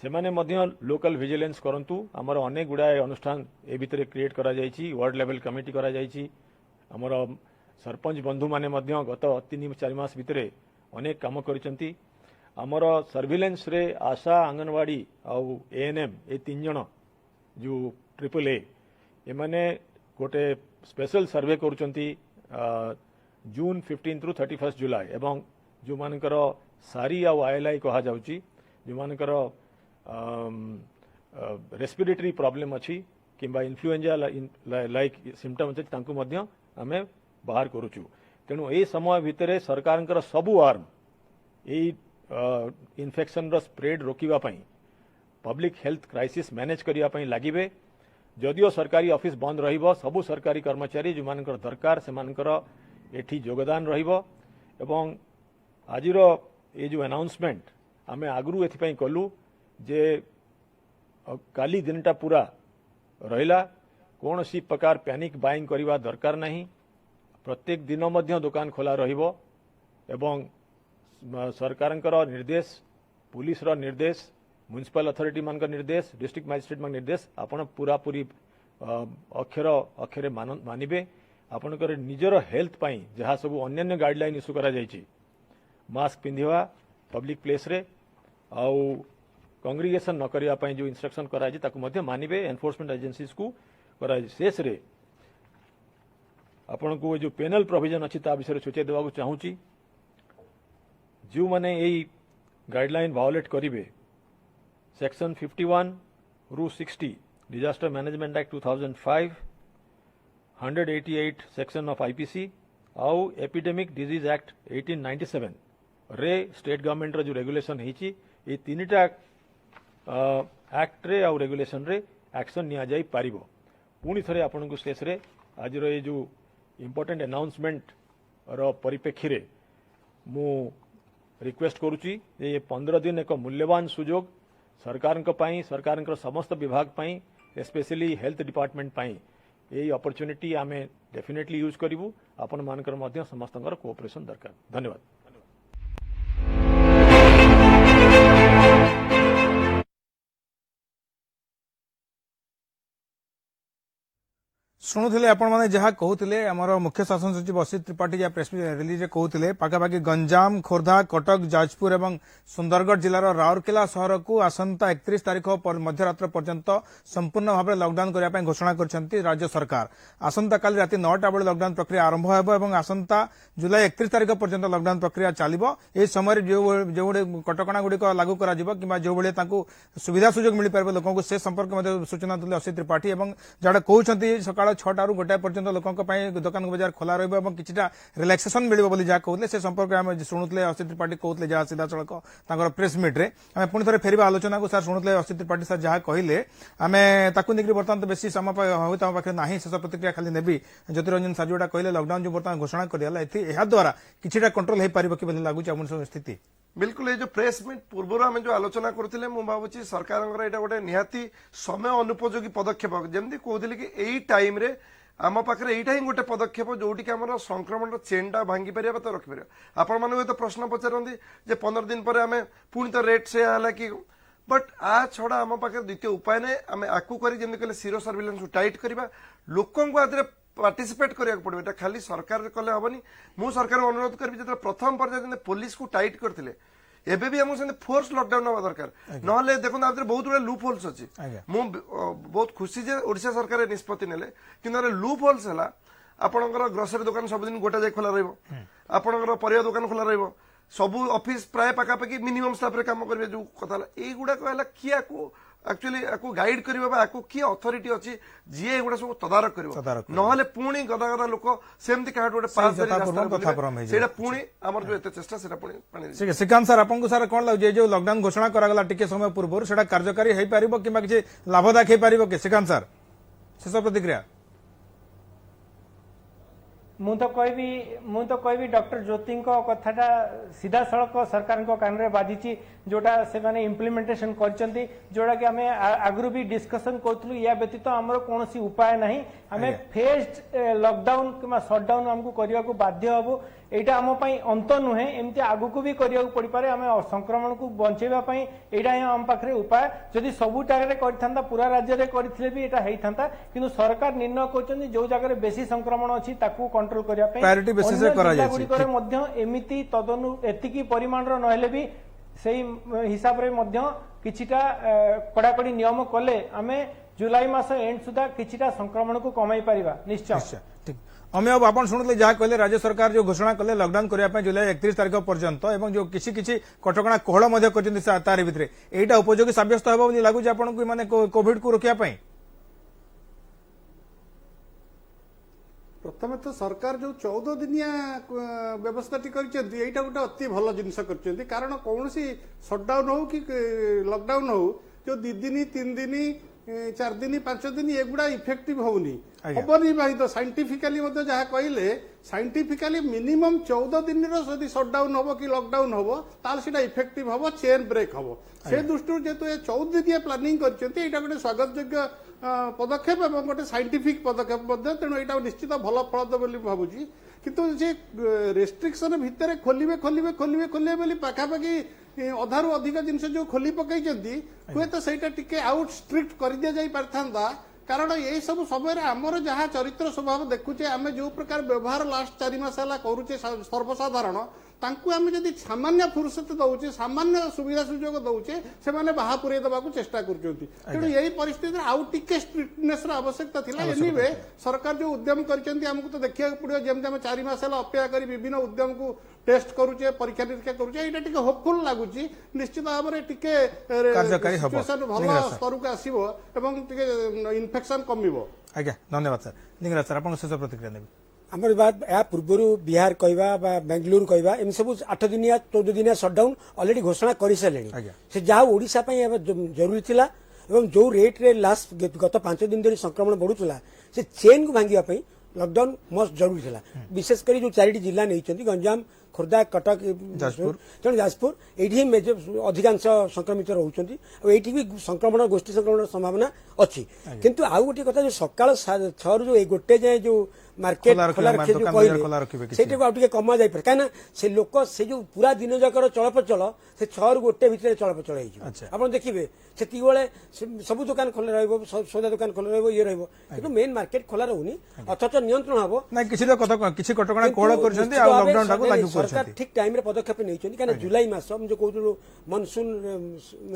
सेमाने मध्य लोकल विजिलेंस करंतु हमर अनेक गुडाए अनुष्ठान ए भितरे क्रिएट करा जायछि वार्ड लेवल कमिटी करा जायछि हमर सरपंच बंधु माने मध्य गत 3-4 मास भितरे अनेक काम करिसंती हमर सर्विलेंस रे आशा आंगनवाड़ी आउ ANM ए 3 जण जो AAA एमाने गोटे स्पेशल सर्वे करुचंती जून 15 रु 31 जुलाई एवं जो मानकर सारी आउ ILI कहा जाउची जो मानकर रेस्पिरेटरी प्रॉब्लम अच्छी किंबा इन्फ्लुएंजा लाइक सिम्पटम अच्छे तांकु मध्य आमे बाहर करूचु तेणु ए समय भितरे सरकारंकर सबु आर्म ए इन्फेक्शन रो स्प्रेड रोकिबा पई पब्लिक हेल्थ क्राइसिस मैनेज करिया पई लागिबे जदियो सरकारी ऑफिस बंद रहिबो सबु सरकारी कर्मचारी जो मानकर दरकार से मानकर एठी योगदान रहिबो एवं आजिर ये जो अनाउंसमेंट आमे आगरू एथि कलु जे काली दिनटा पूरा रहिला कौन सी प्रकार पैनिक बाइंग करवा दरकार नहीं प्रत्येक दिन मध्य दुकान खोला रहिबो एवं सरकारंकर निर्देश पुलिस रो निर्देश म्युनिसिपल अथॉरिटी मान निर्देश डिस्ट्रिक्ट मजिस्ट्रेट मान निर्देश आपण पूरा पूरी अक्षर अक्षरे मानिबे आपणकर निजर हेल्थ पाई जहाँ सब अन्य गाइडलाइन इश्यू करा जायछि मास्क पिंधिवा पब्लिक प्लेस रे आउ कांग्रिगेशन न करिया पाई जो इंस्ट्रक्शन करा ताकू मध्य मानिबे एनफोर्समेंट एजेंसीज को करा शेष रे आपण को जो पेनल प्रोविजन अच्छी ता विषय सूचे देवा चाहूँगी जो माने यही गाइडलाइन वायोलेट करिवे सेक्शन 51 रू 60 disaster management act 2005 188 section of IPC आउ एपिडेमिक डिजीज एक्ट 1897 रे स्टेट गवर्नमेंट रो जो रेगुलेशन हिची ये तीनटा एक्ट रे आउ रेगुलेशन रे एक्शन निया जाई पारिबो पुणी थरे आपन को शेष रे आज रो ये जो इम्पोर्टेंट अनाउंसमेंट रो परिप्रेक्षी रे मु रिक्वेस्ट करुची ये 15 दिन एक मूल्यवान सुजोग सरकार समस्त विभाग पाई स्पेशली हेल्थ डिपार्टमेंट पाई यही अपॉर्चुनिटी आमे डेफिनेटली यूज करिवु आपण मानकर मध्य समस्तंकर कोऑपरेशन दरकार धन्यवाद।
शुणुले आपण मैंने जहाँ कहते आमर मुख्य शासन सचिव असित त्रिपाठी जहाँ प्रेस रिलीज कहते पाखापाखि गंजाम खोर्धा कटक जाजपुर और सुंदरगढ़ जिलार राउरकेला सहर को आसंता 31 तारीख मध्यरात्र पर्यंत संपूर्ण भाव लॉकडाउन करने घोषणा कर राज्य सरकार आसंता काली राति 9टा बेले लॉकडाउन प्रक्रिया आरंभ हो आसंता जुलाई 31 तारीख पर्यंत लॉकडाउन प्रक्रिया चलिबो ए समय जो कटकणा गुड़िक लागू करा किंबा जो भाई सुविधा सुजोग मिल पारे लोक से संपर्क सूचना देते असित त्रिपाठी और जहाँ कहते सकाळ 6टा रू 1टा पर्यंत लोकों दुकान बजार खोला रहा किछिटा रिलैक्सेशन मिल जहाँ कहते से संपर्क में शुणुले असित त्रिपाठी कहते जहाँ सीधा सड़क प्रेस मीट रे आम पुणी थे फेर आलोचना को सर शुणुले असित त्रिपाठी सर जहाँ कहले आम ताकू नहीं बर्तमान तो बेसी समय हो पाखे ना शेष प्रतिक्रिया खाली नेबी ज्योतिरंजन सार जोटा कहले लॉकडाउन जो बर्तमान घोषणा कराला द्वारा किछिटा कंट्रोल हो पार कि लगुच अपन स्थिति
बिल्कुल ये जो प्रेस मीट पूर्व आम जो आलोचना करते मुझे सरकार गोटे निहाती समय अनुपयोगी पदक्षेप जमी कहते कि यही टाइम रे आम पाखे यहीटा ही गोटे पदक्षेप जोटि आम संक्रमण चेन टा भांगी पार तो रखिपर आपण मैंने तो प्रश्न पचारती 15 दिन पर आम पुणी तो रेट से है कि बट आ छड़ा आम पाखे द्वितीय उपाय नहीं आम आकू कर सीरो सर्विलांस टाइट करवा लोकों को पार्टिसिपेट करा पड़ो खाली सरकार कले हेनी मु सरकार अनुरोध करी जो प्रथम पर्याय पुलिस को टाइट करते एबे भी हमको फोर्स लॉकडाउन हवा दरकार ना देखो बहुत गुड़ा लूप होल्स अच्छी मु बहुत खुशी जे ओडिशा सरकार निष्पत्ति नेले कि लूप होल्स है आपणकर ग्रोसरी दुकान सबुदिन गोटा जाए खोला रहा परिया दुकान खोला रहा सबू ऑफिस प्राय पाखापाखि मिनिमम स्टाफ रे काम करेंगे जो कथा युड़ाक है किए एक्चुअली गाइड करवा किए अथॉरिटी अच्छी जी एगुड़ा सब तदारक कर ना पुणी गदा गदा लोक सेमती क्या गोटे पास पुणी आम जो एत चेष्टा
श्रीकांत सर आपको सर कौन लगे जो लॉकडाउन घोषणा करागला टिके समय पूर्व से कार्यकारी हो पार कि लाभदायक हो पार कि श्रीकांत सर शेष प्रतिक्रिया
मु तो कहबी डॉक्टर ज्योति कथाटा सीधा सड़क सरकार कान रे बाजी जोटा से माने इम्प्लीमेंटेशन करचंती जोटा कि आमे आगु भी डिस्कशन करथलु या व्यतीत हमर कोनोसी उपाय नहीं आमे फेस्ड लॉकडाउन किमा शटडाउन हमको करिया को बाध्य हबो एटा हम पई अंत नुहे एमती आगु को भी करिया को पड़ी पारे आमे संक्रमण को बंचेबा पई एटा हम पाखरे उपाय जदि सबु टागरे करथांता पूरा राज्य रे करथिले भी एटा हेइथांता किंतु सरकार निर्णय करचंती जो जगह रे बेसी संक्रमण अछि ताकू कंट्रोल करिया पई प्रायोरिटी बेसिस रे करा जाय छै मध्य एमिति तदनु एतिकी परिमाण रो नहले भी सेही हिसाब रे मध्य किछिटा कड़ाकड़ी नियम कले आमे जुलाई मास एंड सुधा किछिटा संक्रमण को कमाई परिबा निश्चय
ठीक अमे अब आप शुणुले जहाँ कहले राज्य सरकार जो घोषणा कले लॉकडाउन करने जुलाई 31 तारीख पर्यंत एवं जो किसी किसी कटकणा कोहल तार भितर एटा उपयोगी सब्यस्त होगा लगुच आपको माने कोविड को रोकिया पाई
प्रथम तो सरकार जो 14 दिनिया व्यवस्था करटा गोटे अति भल जिनस कर कारण कौन सटडाउन हो कि लॉकडाउन हो जो 2 दिन 3 दिन 4 दिन 5 दिन एगुड़ा इफेक्टिव होनी हबनी भाई तो साइंटिफिकली जहाँ कहले साइंटिफिकली मिनिमम 14 दिन यदि सटडाउन हम कि लॉकडाउन हम ताल सीटा इफेक्टिव हम चेन ब्रेक हम से दृष्टि जेहेतु 14 दिन प्लानिंग करते गोटे स्वागत योग्य पदक्षेप और गोटे साइंटिफिक पदक्षेप तेणु यहाँ निश्चित भल फलद बोली भावुची किंतु जे रेस्ट्रिक्शन भितर खोलिबे खोलिबे खोलिबे खोलिबे बोली पाखापाखि अधारू अधिक जिनस जो खोली पकई हुए तो सहीटा टिके आउट स्ट्रिक्ट कर दिया जाई पारथांता कारण यही सब समय आमर जहाँ चरित्र स्वभाव देखुचे आम जो प्रकार व्यवहार लास्ट 4 मास करुचे सर्वसाधारण तांकु आम जदि सामान्य फुर्सत दौचे सामान्य सुविधा सुजोग दौचे से माने बाहा पुरे दबा को चेष्टा करछंती तेणु यही परिस्थिति आउ टिके स्ट्रिक्टनेस र आवश्यकता थिला एनीवे सरकार जो उद्यम करछंती हमकु तो देखिया पड़ियो जेम जेम 4 मास अपेक्षा करी विभिन्न उद्यम को टेस्ट करुचे परीक्षा निरीक्षा करुचे एटा टिके होपफुल लागुची निश्चित भाव में टिके
कार्यकारी हबो
सिचुएशन भलो स्तर को आसीबो एवं टिके इन्फेक्शन कमिबो
आज्ञा धन्यवाद सर लिंगराज सर आपन शेष प्रतिक्रिया देबे
आमर बात या पूर्वर बिहार कहवा बेंगलुरु कहवा एम सब 8 दिनिया 14 दिनिया सटडाउन ऑलरेडी घोषणा कर सारे से जहाँ ओडिशा जरूरी थिला एवं जो रेट रे लास्ट गत 5 दिन धरी संक्रमण बढ़ुला से चेन को भांगी लॉकडाउन मस्ट जरूरी थिला विशेषकर जो 4टी जिला नहीं गंजाम खोर्धा कटक तेणु जाजपुर ये मेजर अधिकांश संक्रमित रोचंती ये भी संक्रमण गोष्ठी संक्रमण संभावना अच्छी किंतु आउ गोटे कथा जो सकाल 6 रु जो गोटे जाए जो मार्केट खोला रखे जो कहले सेटा आउ टिके कमा जाय पर काना से लोक से जो पूरा दिन जाकर चलप्रचल से 6 रु गोटे भितर चलप्रचल होई आपण देखिबे सेति बेले सब दुकान खोला रहइबो सौदा दुकान खोला रहइबो ये रहइबो किंतु मेन मार्केट खोला रहउनी अथच नियंत्रण हबो
ना किछि कथा किछि कटकणा कोड करछन्ती आ लॉकडाउन टाको लागू करछन्ती
सरकार ठीक टाइम रे पदक्षेप नैछन्ती काना जुलाई मास हम जो कहउछु मानसून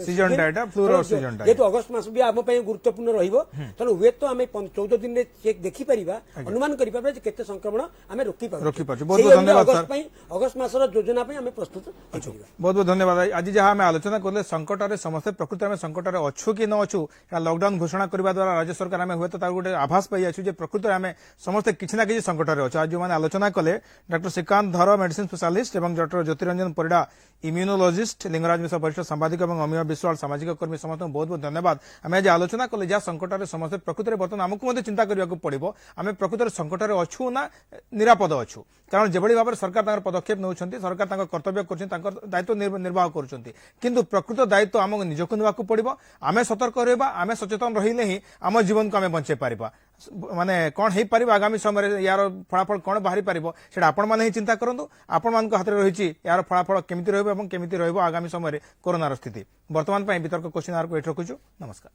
सीजन डाटा फ्लोर सीजन डाटा
जेतु अगस्त मास भी आम पय गुरुत्वपूर्ण रहइबो तनो हुए तो हमें 14 दिन रे चेक देखि परिबा अनुमान करि परिबा जे केते संक्रमण हमें रोकी
पाछु बहुत बहुत धन्यवाद सर
अगस्त मासर योजना पय हमें प्रस्तुत
बहुत बहुत धन्यवाद आज जहाँ हमें आलोचना करले संकट रे समस्त प्रकृति में संकट रे अछु कि न अछु लॉकडाउन घोषणा करबा द्वारा राज्य सरकार हमें हुए तो तार गोटे आभास पाई आछु जे प्रकृति हमें समस्त किछि ना किछि संकट रे अछु आज जो माने आलोचना कले डॉक्टर श्रीकांत धर मेडिसिन स्पेशलिस्ट एवं डॉक्टर ज्योतिरंजन परिडा इम्यूनोलॉजिस्ट लिंगराज मिश्र वरिष्ठ सांबादिक एवं अमीय विश्वाल सामाजिक कर्मी समस्त बहुत बहुत धन्यवाद आम आज आलोचना कले जहाँ संकट रे समस्त प्रकृति बर्तमान आमको चिंता करने पड़ो आम प्रकृति संकट रे अच्छु ना निरापद अच्छु कारण जेभली भाव सरकार पदक्षेप नौकरी सरकार कर्तव्य कर दायित्व निर्वाह कर प्रकृत दायित्व आमको निजक ना पड़ो आम सतर्क रहा आम सचेतन रही ही आम जीवन को आम बंचे पारिबा माने कौन हो पार आगामी समय यार फलाफल कौन बाहरी पार से आपण मैंने ही चिंता करूँ आपण मान हाथ में रही यार फलाफल केमी रही आगामी समय कोरोनार स्थिति बर्तमान वितर्क क्वेश्चन आवर को रखुचु नमस्कार।